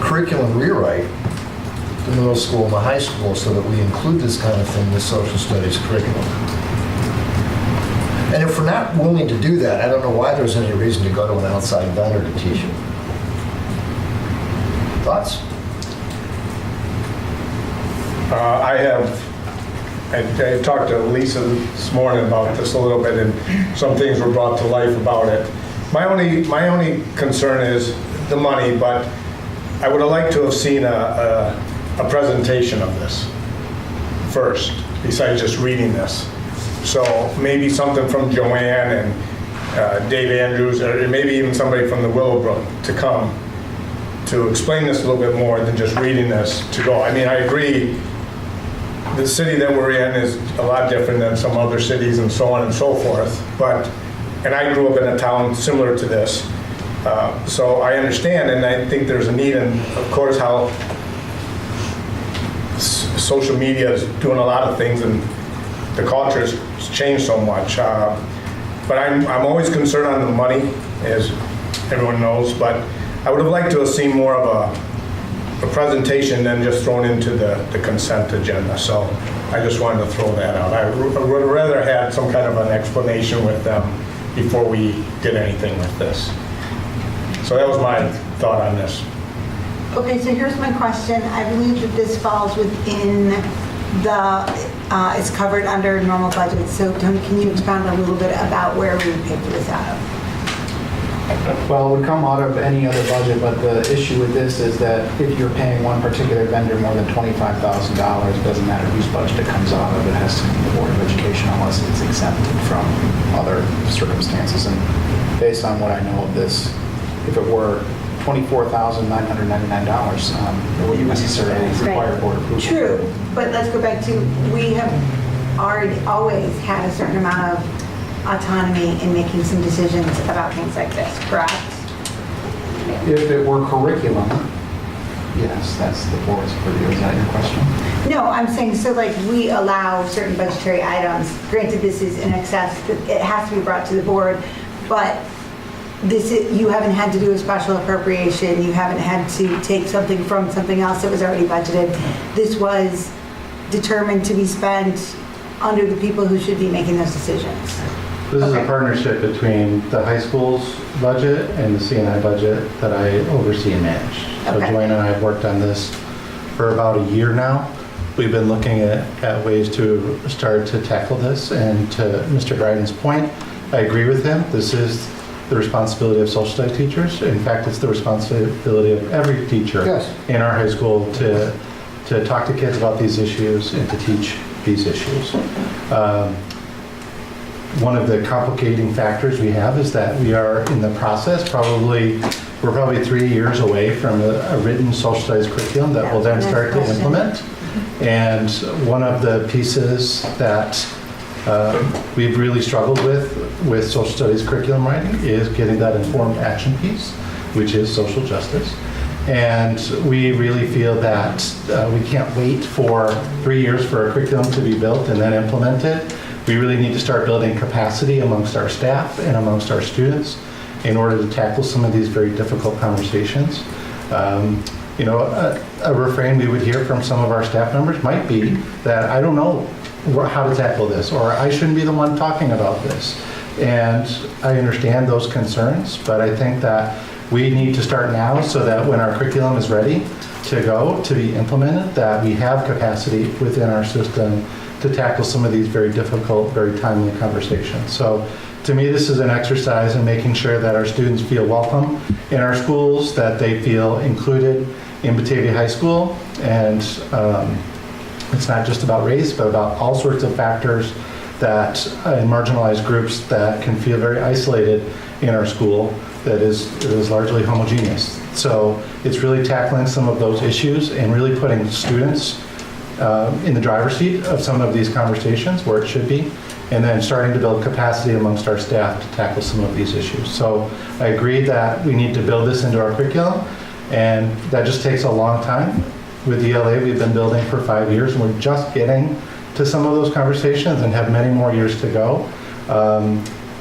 curriculum rewrite in the middle school and the high school so that we include this kind of thing in the social studies curriculum. And if we're not willing to do that, I don't know why there's any reason to go to an outside vendor to teach it. Thoughts? I talked to Lisa this morning about this a little bit, and some things were brought to life about it. My only concern is the money, but I would have liked to have seen a presentation of this first, besides just reading this. So maybe something from Joanne and Dave Andrews, or maybe even somebody from the Willowbrook to come to explain this a little bit more than just reading this to go. I mean, I agree, the city that we're in is a lot different than some other cities and so on and so forth, and I grew up in a town similar to this, so I understand, and I think there's a need, and of course how social media is doing a lot of things, and the culture has changed so much. But I'm always concerned on the money, as everyone knows, but I would have liked to have seen more of a presentation than just thrown into the consent agenda. So I just wanted to throw that out. I would rather had some kind of an explanation with them before we did anything with this. So that was my thought on this. Okay, so here's my question. I believe that this falls within it's covered under normal budget. So Tony, can you expound a little bit about where we would pay for this out of? Well, it would come out of any other budget, but the issue with this is that if you're paying one particular vendor more than $25,000, it doesn't matter whose budget it comes out of, it has to come to the Board of Education unless it's exempted from other circumstances. And based on what I know of this, if it were $24,999, it wouldn't necessarily require board approval. True, but let's go back to, we have always had a certain amount of autonomy in making some decisions about things like this, correct? If it were curriculum, yes, that's the board's purview. Is that your question? No, I'm saying, so like we allow certain budgetary items, granted this is in excess, it has to be brought to the board, but you haven't had to do a special appropriation, you haven't had to take something from something else that was already budgeted. This was determined to be spent under the people who should be making those decisions. This is a partnership between the high school's budget and the CNI budget that I oversee and manage. So Okay. Joanna and I have worked on this for about a year now. We've been looking at ways to start to tackle this, and to Mr. Dryden's point, I agree with him. This is the responsibility of social studies teachers. In fact, it's the responsibility of every teacher in our high school to talk to kids about these issues and to teach these issues. One of the complicating factors we have is that we are in the process, we're probably 3 years away from a written social studies curriculum that we'll then start to implement. And one of the pieces that we've really struggled with social studies curriculum writing is getting that informed action piece, which is social justice. And we really feel that we can't wait for 3 years for a curriculum to be built and then implemented. We really need to start building capacity amongst our staff and amongst our students in order to tackle some of these very difficult conversations. A refrain we would hear from some of our staff members might be that I don't know how to tackle this, or I shouldn't be the one talking about this. And I understand those concerns, but I think that we need to start now so that when our curriculum is ready to be implemented, that we have capacity within our system to tackle some of these very difficult, very timely conversations. So to me, this is an exercise in making sure that our students feel welcome in our schools, that they feel included in Batavia High School. And it's not just about race, but about all sorts of factors that in marginalized groups that can feel very isolated in our school that is largely homogeneous. So it's really tackling some of those issues and really putting students in the driver's seat of some of these conversations where it should be, and then starting to build capacity amongst our staff to tackle some of these issues. So I agree that we need to build this into our curriculum, and that just takes a long time. With ELA, we've been building for 5 years, and we're just getting to some of those conversations and have many more years to go.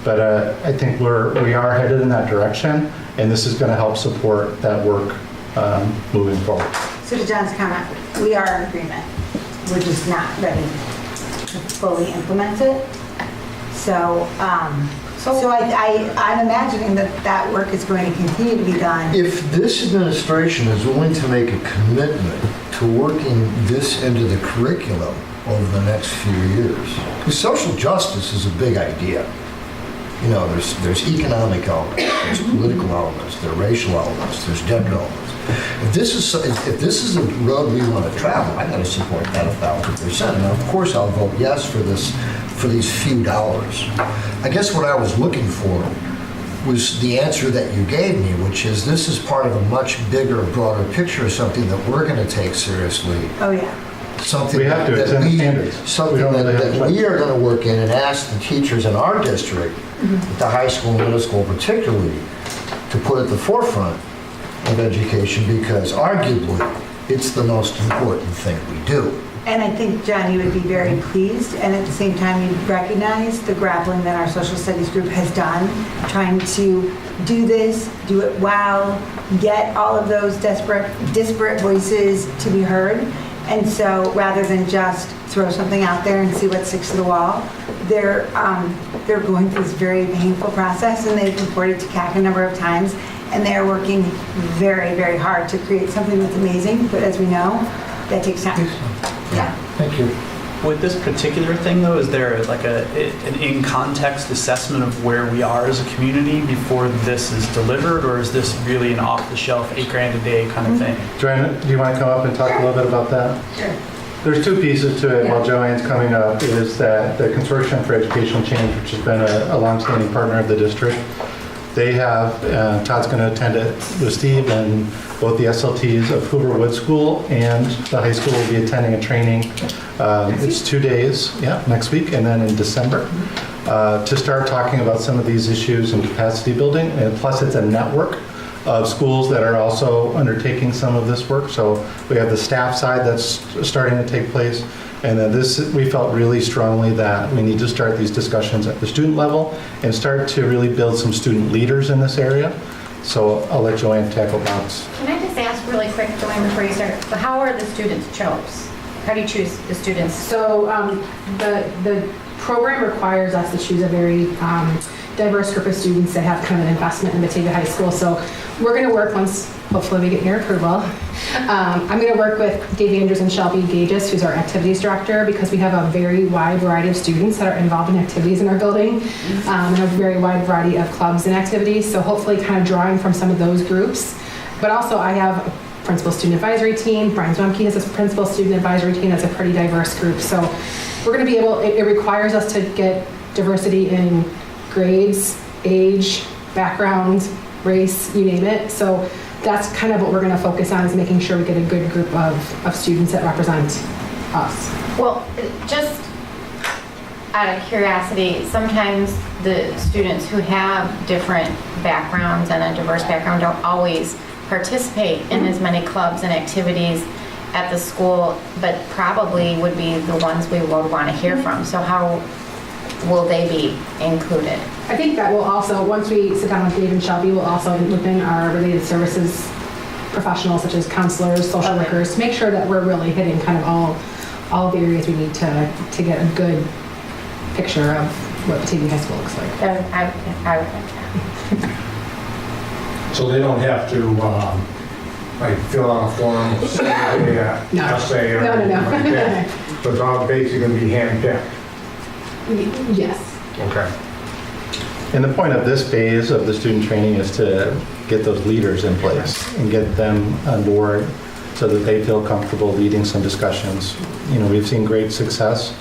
But I think we are headed in that direction, and this is going to help support that work moving forward. So to John's comment, we are in agreement. We're just not ready to fully implement it. So I'm imagining that work is going to continue to be done. If this administration is willing to make a commitment to working this into the curriculum over the next few years, because social justice is a big idea. You know, there's economic elements, there's political elements, there are racial elements, there's gender elements. If this is the road we want to travel, I'm going to support that 1,000%. And of course, I'll vote yes for these few dollars. I guess what I was looking for was the answer that you gave me, which is this is part of a much bigger, broader picture of something that we're going to take seriously. Oh yeah. Something we have to, it's in the standards. Something that we are going to work in and ask the teachers in our district, at the high school and middle school particularly, to put at the forefront of education, because arguably it's the most important thing we do. And I think, John, you would be very pleased, and at the same time you'd recognize the grappling that our social studies group has done, trying to do this, do it well, get all of those disparate voices to be heard. And so rather than just throw something out there and see what sticks to the wall, they're going through this very painful process, and they've reported to CAC a number of times, and they're working very, very hard to create something that's amazing, but as we know, that takes time. Yeah. Thank you. With this particular thing, though, is there like an in-context assessment of where we are as a community before this is delivered, or is this really an off-the-shelf $8,000 a day kind of thing? Joanna, do you want to come up and talk a little bit about that? Sure. There's two pieces to it. While Joanne's coming up, is that the Consortium for Educational Change, which has been a longstanding partner of the district, they have, Todd's going to attend it with Steve, and both the SLTs of Hoover Wood School and the high school will be attending a training. It's 2 days, next week, and then in December, to start talking about some of these issues and capacity building. And plus, it's a network of schools that are also undertaking some of this work. So we have the staff side that's starting to take place. And then we felt really strongly that we need to start these discussions at the student level and start to really build some student leaders in this area. So I'll let Joanne tackle Bob's. Can I just ask really quick, Joanne, before you start, how are the students chose? How do you choose the students? So the program requires us to choose a very diverse group of students that have kind of an investment in Batavia High School. So we're going to work, once hopefully we get your approval, I'm going to work with Dave Andrews and Shelby Gages, who's our activities director, because we have a very wide variety of students that are involved in activities in our building, and a very wide variety of clubs and activities. So hopefully kind of drawing from some of those groups. But also I have a principal student advisory team. Brian Zwemke has a principal student advisory team that's a pretty diverse group. So we're going to be able, it requires us to get diversity in grades, age, background, race, you name it. So that's kind of what we're going to focus on, is making sure we get a good group of students that represent us. Well, just out of curiosity, sometimes the students who have different backgrounds and a diverse background don't always participate in as many clubs and activities at the school, but probably would be the ones we would want to hear from. So how will they be included? I think that will also, once we sit down with Dave and Shelby, we'll also loop in our related services professionals such as counselors, social workers, to make sure that we're really hitting kind of all of the areas we need to get a good picture of what Batavia High School looks like. I would like that. So they don't have to, like, fill out a form, say, essay or No. anything like that. So it's all basically going to be handpicked. Yes. Okay. And the point of this phase of the student training is to get those leaders in place and get them on board so that they feel comfortable leading some discussions. You know, we've seen great success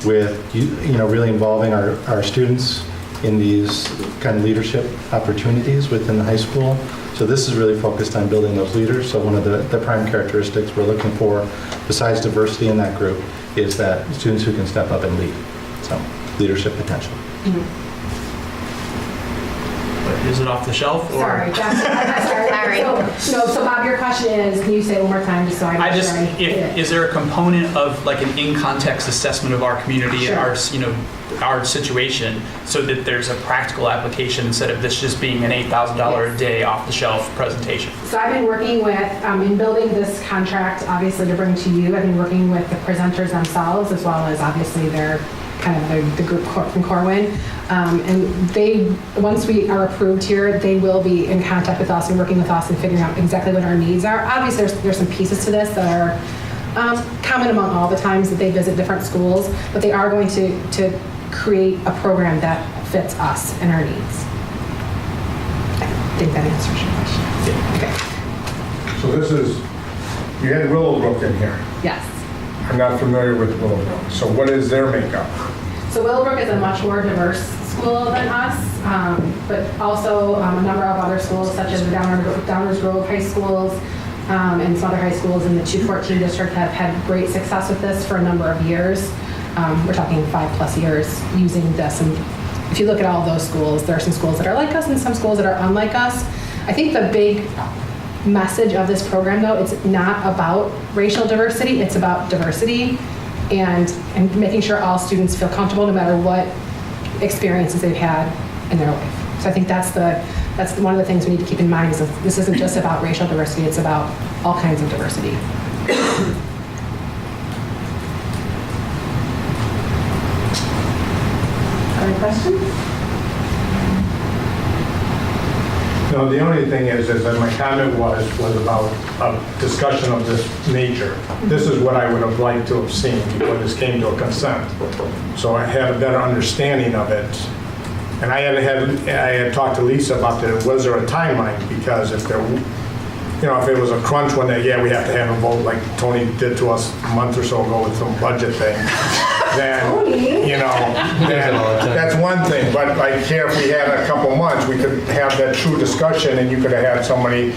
with, you know, really involving our students in these kind of leadership opportunities within the high school. So this is really focused on building those leaders. So one of the prime characteristics we're looking for, besides diversity in that group, is that students who can step up and lead. So leadership potential. Is it off the shelf? Or? Sorry. So Bob, your question is, can you say it one more time just so I make sure I hit it? Is there a component of like an in-context assessment of our community and our, you know, our situation, so that there's a practical application instead of this just being an $8,000 a day off-the-shelf presentation? So I've been working with, in building this contract, obviously to bring to you, I've been working with the presenters themselves, as well as obviously their kind of the group from Corwin. And they, once we are approved here, they will be in contact with us and working with us and figuring out exactly what our needs are. Obviously, there's some pieces to this that are common among all the times that they visit different schools, but they are going to create a program that fits us and our needs. I think that answers your question. Okay. So this is, you had Willowbrook in here. Yes. I'm not familiar with Willowbrook. So what is their makeup? So Willowbrook is a much more diverse school than us, but also a number of other schools such as the Downers Grove High Schools and some other high schools in the 214 district have had great success with this for a number of years. We're talking 5+ years using this. And if you look at all those schools, there are some schools that are like us and some schools that are unlike us. I think the big message of this program, though, it's not about racial diversity, it's about diversity and making sure all students feel comfortable no matter what experiences they've had in their life. So I think that's one of the things we need to keep in mind, is that this isn't just about racial diversity, it's about all kinds of diversity. Other questions? No, the only thing is that my comment was about a discussion of this nature. This is what I would have liked to have seen before this came to a consent. So I had a better understanding of it. And I had talked to Lisa about was there a timeline? Because if there, you know, if it was a crunch one day, yeah, we have to have a vote like Tony did to us a month or so ago with some budget thing. Then, you know, that's one thing. But like here, if we had a couple months, we could have that true discussion, and you could have had somebody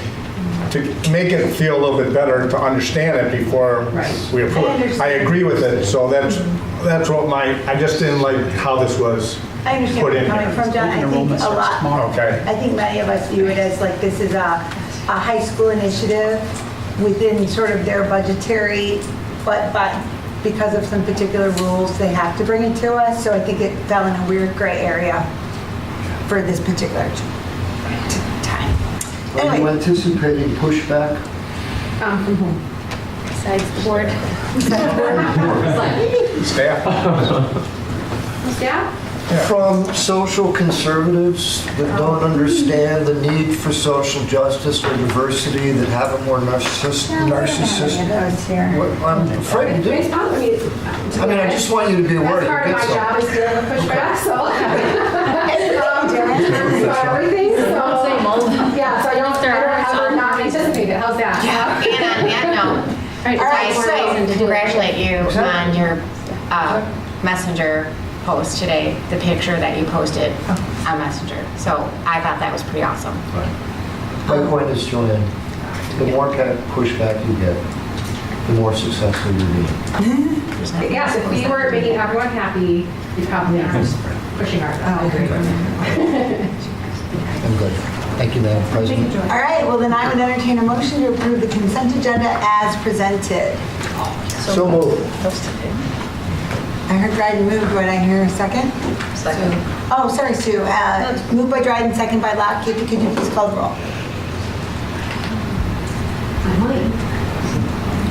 to make it feel a little bit better to understand it before we approve it. I agree with it. So that's what I just didn't like how this was I understand put where in you're coming here. from, John. I think a lot. Okay. I think many of us view it as like this is a high school initiative within sort of their budgetary, but because of some particular rules, they have to bring it to us. So I think it fell in a weird gray area for this particular time. Are you anticipating pushback? From whom? Besides the board. Staff? Staff? From social conservatives that don't understand the need for social justice or diversity, that have a more narcissistic. I'm afraid to do. I mean, I just want you to be aware. That's part of my job is dealing with pushback, so. Everything, so. Yeah, so I don't ever not anticipate it. How's that? Yeah. And on that note, I congratulate you on your messenger post today, the picture that you posted on Messenger. So I thought that was pretty awesome. My point is, Joanne, the more pushback you get, the more successful you be. Yes, if we were making everyone happy, we probably aren't pushing our. Oh, okay. I'm good. Thank you, Madam President. All right, well then I would entertain a motion to approve the consent agenda as presented. So moved. I heard Dryden move, do I hear a second? Second. Oh, sorry, Sue. Moved by Dryden, second by Locke. Could you please call the roll?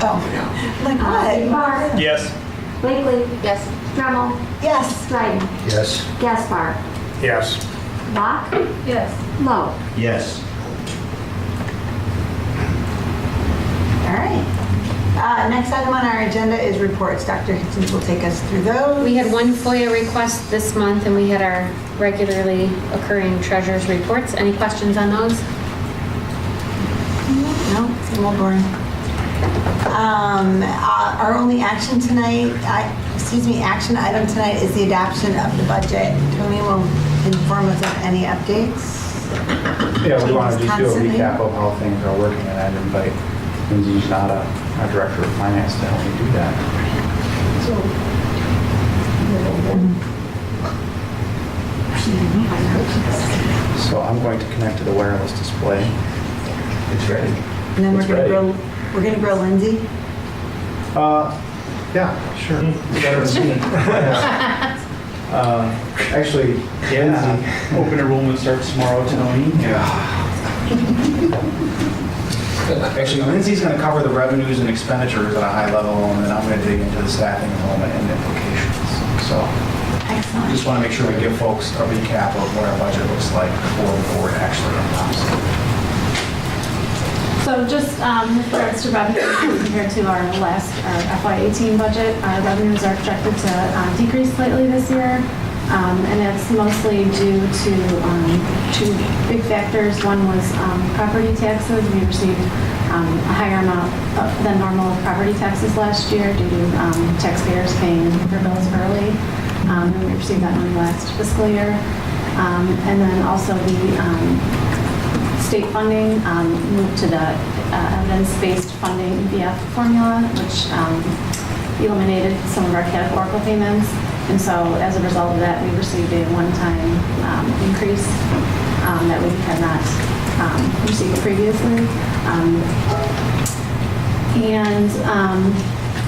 Oh, like what? Barr. Yes. Blakely. Yes. Dremmel. Yes. Dryden. Yes. Gaspar. Yes. Locke. Yes. Lowe. Yes. All right. Next item on our agenda is reports. Dr. Higgins will take us through those. We had one FOIA request this month, and we had our regularly occurring treasurer's reports. Any questions on those? No, it's a little boring. Our only action tonight, action item tonight is the adoption of the budget. Tony will inform us of any updates. Yeah, we want to just do a Constantly. recap of how things are working, and I'd invite Lindsay Janata, our Director of Finance, to help me do that. So I'm going to connect to the wireless display. It's ready. And then It's ready. we're gonna grill Lindsay. Yeah, sure. Better than me. Actually, Yeah. Open enrollment starts tomorrow, Tony. Actually, Lindsay's going to cover the revenues and expenditures at a high level, and then I'm going to dig into the staffing enrollment and implications. So Excellent. just want to make sure we give folks a recap of what our budget looks like before the board actually adopts it. So just with regards to revenue compared to our FY18 budget, our revenues are projected to decrease slightly this year. And that's mostly due to two big factors. One was property taxes. We received a higher amount than normal of property taxes last year due to taxpayers paying their bills early. And we received that money last fiscal year. And then also the state funding moved to the evidence-based funding EBF formula, which eliminated some of our categorical payments. And so as a result of that, we received a one-time increase that we had not received previously.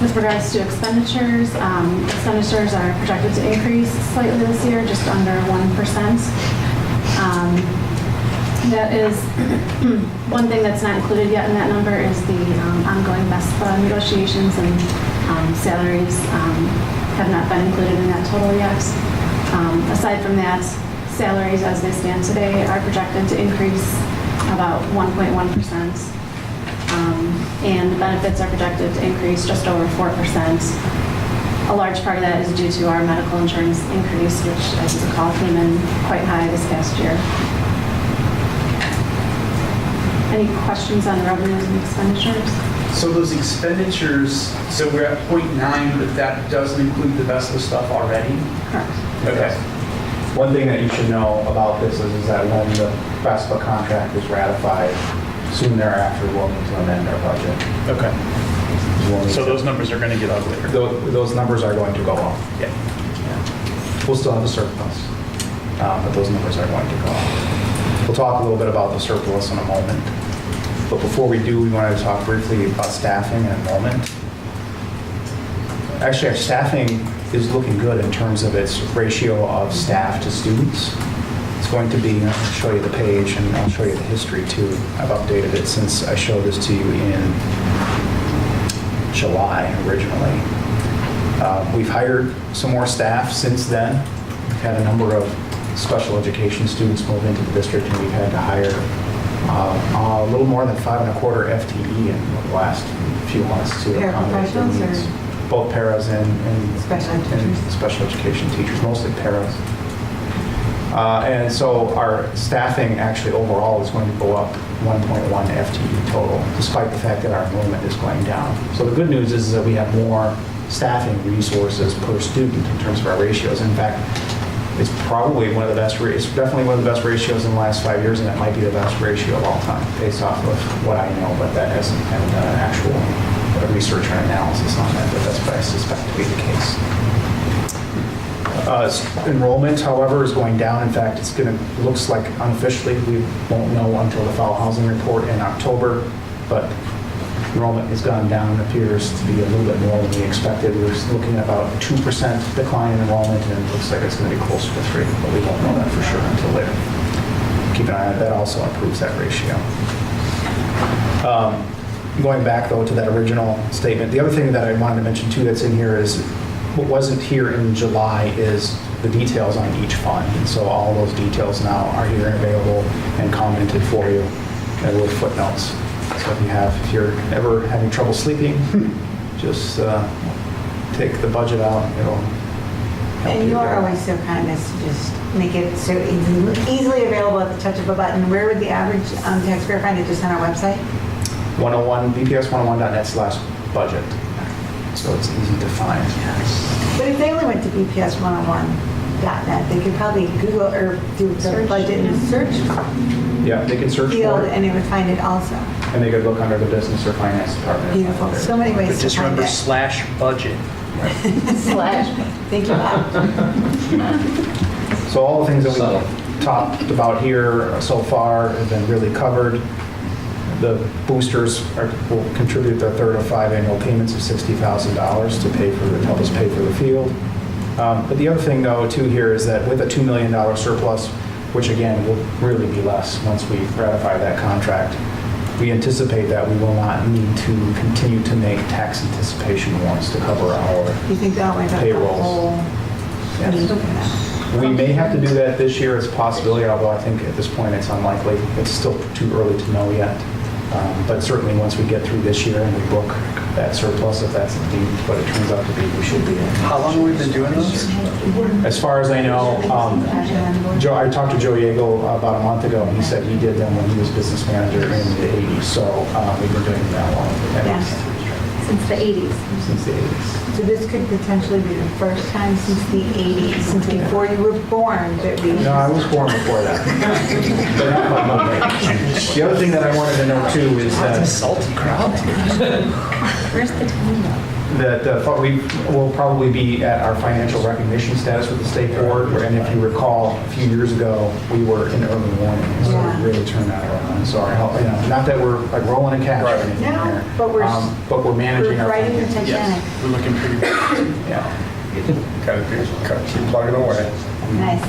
With regards to expenditures, expenditures are projected to increase slightly this year, just under 1%. That is, one thing that's not included yet in that number is the ongoing BESPA negotiations, and salaries have not been included in that total yet. Aside from that, salaries as they stand today are projected to increase about 1.1%. And the benefits are projected to increase just over 4%. A large part of that is due to our medical insurance increase, which, as you recall, came in quite high this past year. Any questions on revenues and expenditures? So those expenditures, so we're at 0.9, but that doesn't include the BESPA stuff already? Correct. Okay. One thing that you should know about this is that when the BESPA contract is ratified, soon thereafter, we'll need to amend our budget. Okay. So those numbers are going to get uglier? Those numbers are going to go up. Yeah. We'll still have a surplus, but those numbers are going to go up. We'll talk a little bit about the surplus in a moment. But before we do, we wanted to talk briefly about staffing and enrollment. Actually, our staffing is looking good in terms of its ratio of staff to students. It's going to be, I'll show you the page and I'll show you the history too. I've updated it since I showed this to you in July originally. We've hired some more staff since then. We've had a number of special education students move into the district, and we've had to hire a little more than 5.25 FTE in the last few months to accommodate their Paraprofessionals needs. or? Both paras and Special special education teachers, mostly paras. And so our staffing actually overall is going to go up 1.1 FTE total, despite the fact that our enrollment is going down. So the good news is that we have more staffing resources per student in terms of our ratios. In fact, it's probably one of the best, it's definitely one of the best ratios in the last 5 years, and it might be the best ratio of all time, based off of what I know, but that hasn't had actual research or analysis on that, but that's what I suspect to be the case. Enrollment, however, is going down. In fact, it's going to, looks like unofficially, we won't know until the fall housing report in October, but enrollment has gone down, appears to be a little bit more than we expected. We were looking at about 2% decline in enrollment, and it looks like it's going to be closer to 3%, but we won't know that for sure until later. Keep an eye on it. That also improves that ratio. Going back, though, to that original statement, the other thing that I wanted to mention, too, that's in here is what wasn't here in July is the details on each fund. And so all those details now are here and available and commented for you with footnotes. So if you're ever having trouble sleeping, just take the budget out. It'll help And you are better. always so kind as to just make it so easily available at the touch of a button. Where would the average taxpayer find it? Just on our website? BPS101.net/budget. So it's easy to find. But if they only went to BPS101.net, they could probably Google or do the budget and search Yeah, they can search field, for it, and it would find it also. and they could look under the business or finance department. Beautiful. So many ways But to just find remember it. /budget. Slash. Thank you, Bob. So all the things that we've talked about here so far have been really covered. The boosters will contribute their third of 5 annual payments of $60,000 to help us pay for the field. But the other thing, though, too, here is that with a $2 million surplus, which again will really be less once we ratify that contract, we anticipate that we will not need to continue to make tax anticipation warrants to cover our You think that'll wind up the payrolls. whole? Yes. We may have to do that this year as a possibility, although I think at this point it's unlikely. It's still too early to know yet. But certainly once we get through this year and we book that surplus, if that's indeed what it turns out to be, we should be in. How long have we been doing those? As far as I know, I talked to Joe Yeagle about a month ago, and he said he did them when he was business manager in the 80s. So we've been doing them that long. Since the 80s. Since the 80s. So this could potentially be the first time since the 80s, since before you were born, that we... No, I was born before that. But not my mom. The other thing that I wanted to know too is that salty crowd. Where's the time? that we will probably be at our financial recognition status with the state board. And if you recall, a few years ago, we were in early warning, so we really turned that around. So not that we're like rolling in cash or anything here, but we're managing our writing the finances. Titanic. We're looking pretty good. Yeah. Keep plugging away. Nice.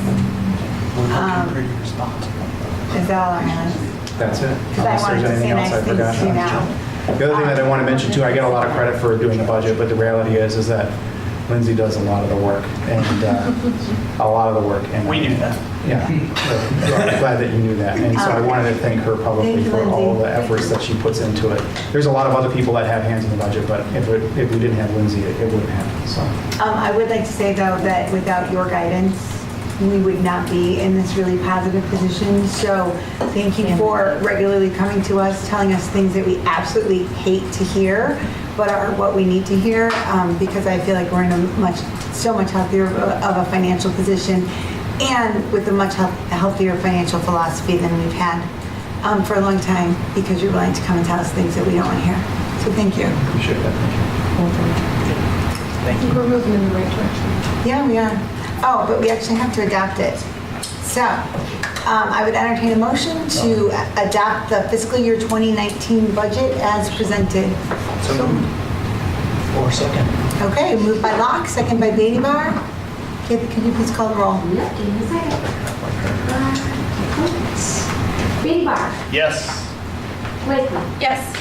We're looking pretty responsible. Is that all I have? That's it. Because I Unless wanted there's to say anything else nice I forgot. things too now. The other thing that I want to mention too, I get a lot of credit for doing the budget, but the reality is that Lindsay does a lot of the work, and a lot of the work. And We knew that. Yeah, I'm glad that you knew that. And so I wanted to thank her publicly for all the efforts that she puts into it. There's a lot of other people that have hands in the budget, but if we didn't have Lindsay, it wouldn't happen. So I would like to say, though, that without your guidance, we would not be in this really positive position. So thank you for regularly coming to us, telling us things that we absolutely hate to hear, but are what we need to hear, because I feel like we're in a so much healthier of a financial position, and with a much healthier financial philosophy than we've had for a long time, because you're willing to come and tell us things that we don't want to hear. So thank you. appreciate that. Thank you. We're moving in the right direction. Yeah, we are. Oh, but we actually have to adopt it. So I would entertain a motion to adopt the fiscal year 2019 budget as presented. So moved. Or second. Okay, moved by Locke, second by Beatty Bar. Could you please call the roll? Beatty Bar. Yes. Lakeman. Yes.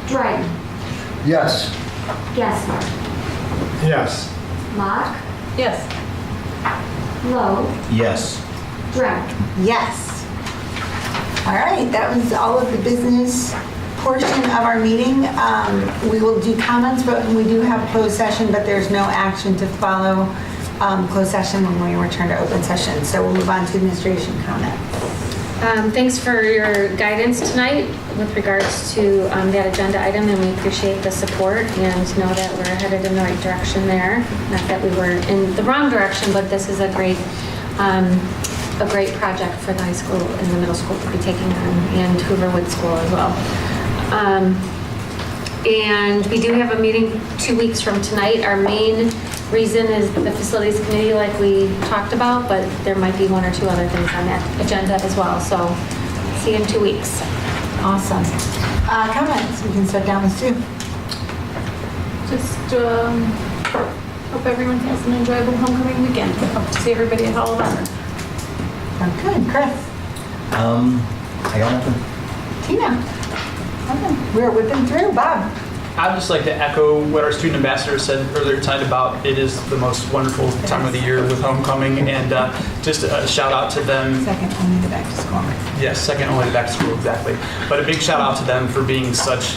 Dryden. Yes. Gessler. Yes. Locke. Yes. Lowe. Yes. Drake. Yes. All right, that was all of the business portion of our meeting. We will do comments, but we do have closed session, but there's no action to follow closed session when we return to open session. So we'll move on to administration comments. Thanks for your guidance tonight with regards to that agenda item, and we appreciate the support and know that we're headed in the right direction there. Not that we were in the wrong direction, but this is a great project for the high school and the middle school to be taking on, and Hooverwood School as well. And we do have a meeting 2 weeks from tonight. Our main reason is the facilities committee, like we talked about, but there might be 1 or 2 other things on that agenda as well. So see you in 2 weeks. Awesome. Comments? We can start down with Sue. Just hope everyone has an enjoyable homecoming weekend. Hope to see everybody at Hall of Honor. Sounds good. Chris? I got nothing. Tina? Okay. We're whipping through. Bob? I'd just like to echo what our student ambassador said earlier tonight about it is the most wonderful time of the year with homecoming, and just a shout out to them. Second only to back to school. Yes, second only to back to school, exactly. But a big shout out to them for being such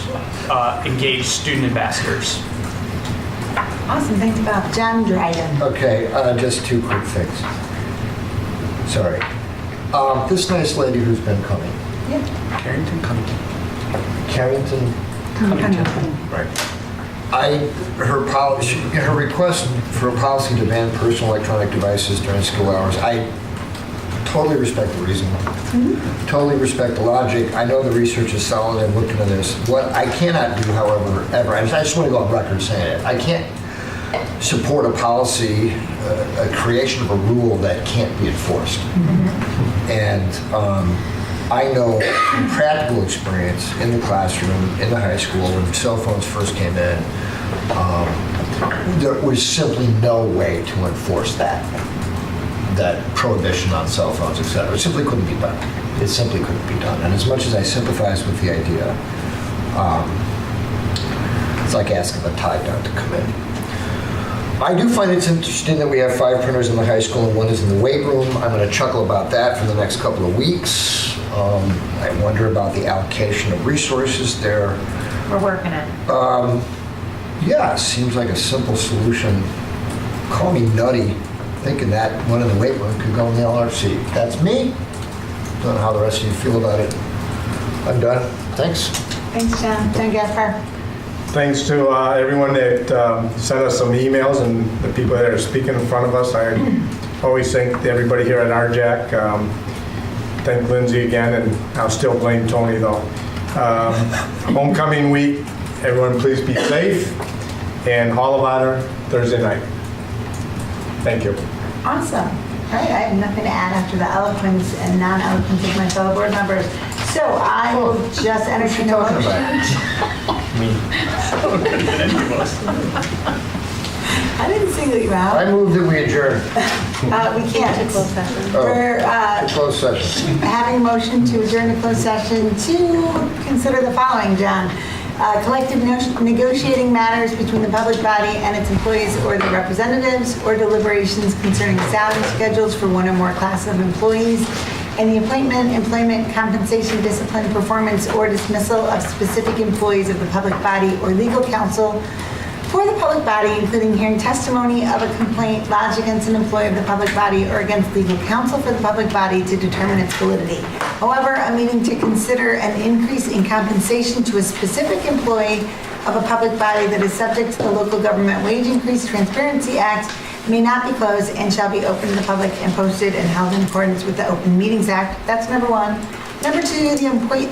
engaged student ambassadors. Awesome. Thanks, Bob. John Dryden. Okay, just 2 quick things. Sorry. This nice lady who's been coming. Yeah. Carrington Cunnington. Carrington Right. Her request for a policy to ban personal electronic devices during school hours, I totally respect the reason. Totally respect the logic. I know the research is solid. I've looked into this. What I cannot do, however, ever, I just want to go on record saying it, I can't support a policy, a creation of a rule that can't be enforced. And I know from practical experience in the classroom, in the high school, when cell phones first came in, there was simply no way to enforce that prohibition on cell phones, et cetera. It simply couldn't be done. It simply couldn't be done. And as much as I sympathize with the idea, it's like asking the Tide not to come in. I do find it's interesting that we have 5 printers in the high school and 1 is in the weight room. I'm going to chuckle about that for the next couple of weeks. I wonder about the allocation of resources there. We're working it. Yeah, it seems like a simple solution. Call me nutty, thinking that one in the weight room could go in the LRC. That's me. Don't know how the rest of you feel about it. I'm done. Thanks. Thanks, John. John Gaspar. Thanks to everyone that sent us some emails and the people that are speaking in front of us. I always thank everybody here at RJAC. Thank Lindsay again, and I'll still blame Tony though. Homecoming week, everyone please be safe, and Hall of Honor Thursday night. Thank you. Awesome. All right, I have nothing to add after the eloquence and non-eloquence of my fellow board members. So I will just entertain a motion. I didn't single you out. I move that we adjourn. We can't. It's a closed session. We're Closed session. having a motion to adjourn to closed session to consider the following, John. Collective negotiating matters between the public body and its employees or their representatives, or deliberations concerning salary schedules for 1 or more classes of employees, and the appointment, employment, compensation, discipline, performance, or dismissal of specific employees of the public body or legal counsel for the public body, including hearing testimony of a complaint lodged against an employee of the public body or against legal counsel for the public body to determine its validity. However, a meeting to consider an increase in compensation to a specific employee of a public body that is subject to the Local Government Wage Increase Transparency Act may not be closed and shall be open to the public and posted and held in accordance with the Open Meetings Act. That's number 1. Number 2,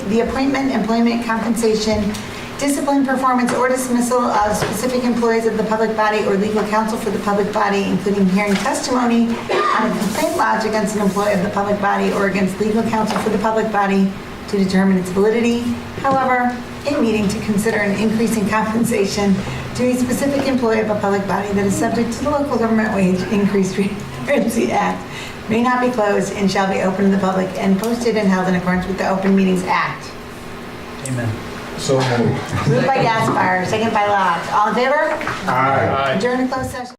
the appointment, employment, compensation, discipline, performance, or dismissal of specific employees of the public body or legal counsel for the public body, including hearing testimony on a complaint lodged against an employee of the public body or against legal counsel for the public body to determine its validity. However, a meeting to consider an increase in compensation to a specific employee of a public body that is subject to the Local Government Wage Increase Transparency Act may not be closed and shall be open to the public and posted and held in accordance with the Open Meetings Act. Amen. So moved. Moved by Gaspar, second by Locke. All in favor? Aye. Adjourn to closed session.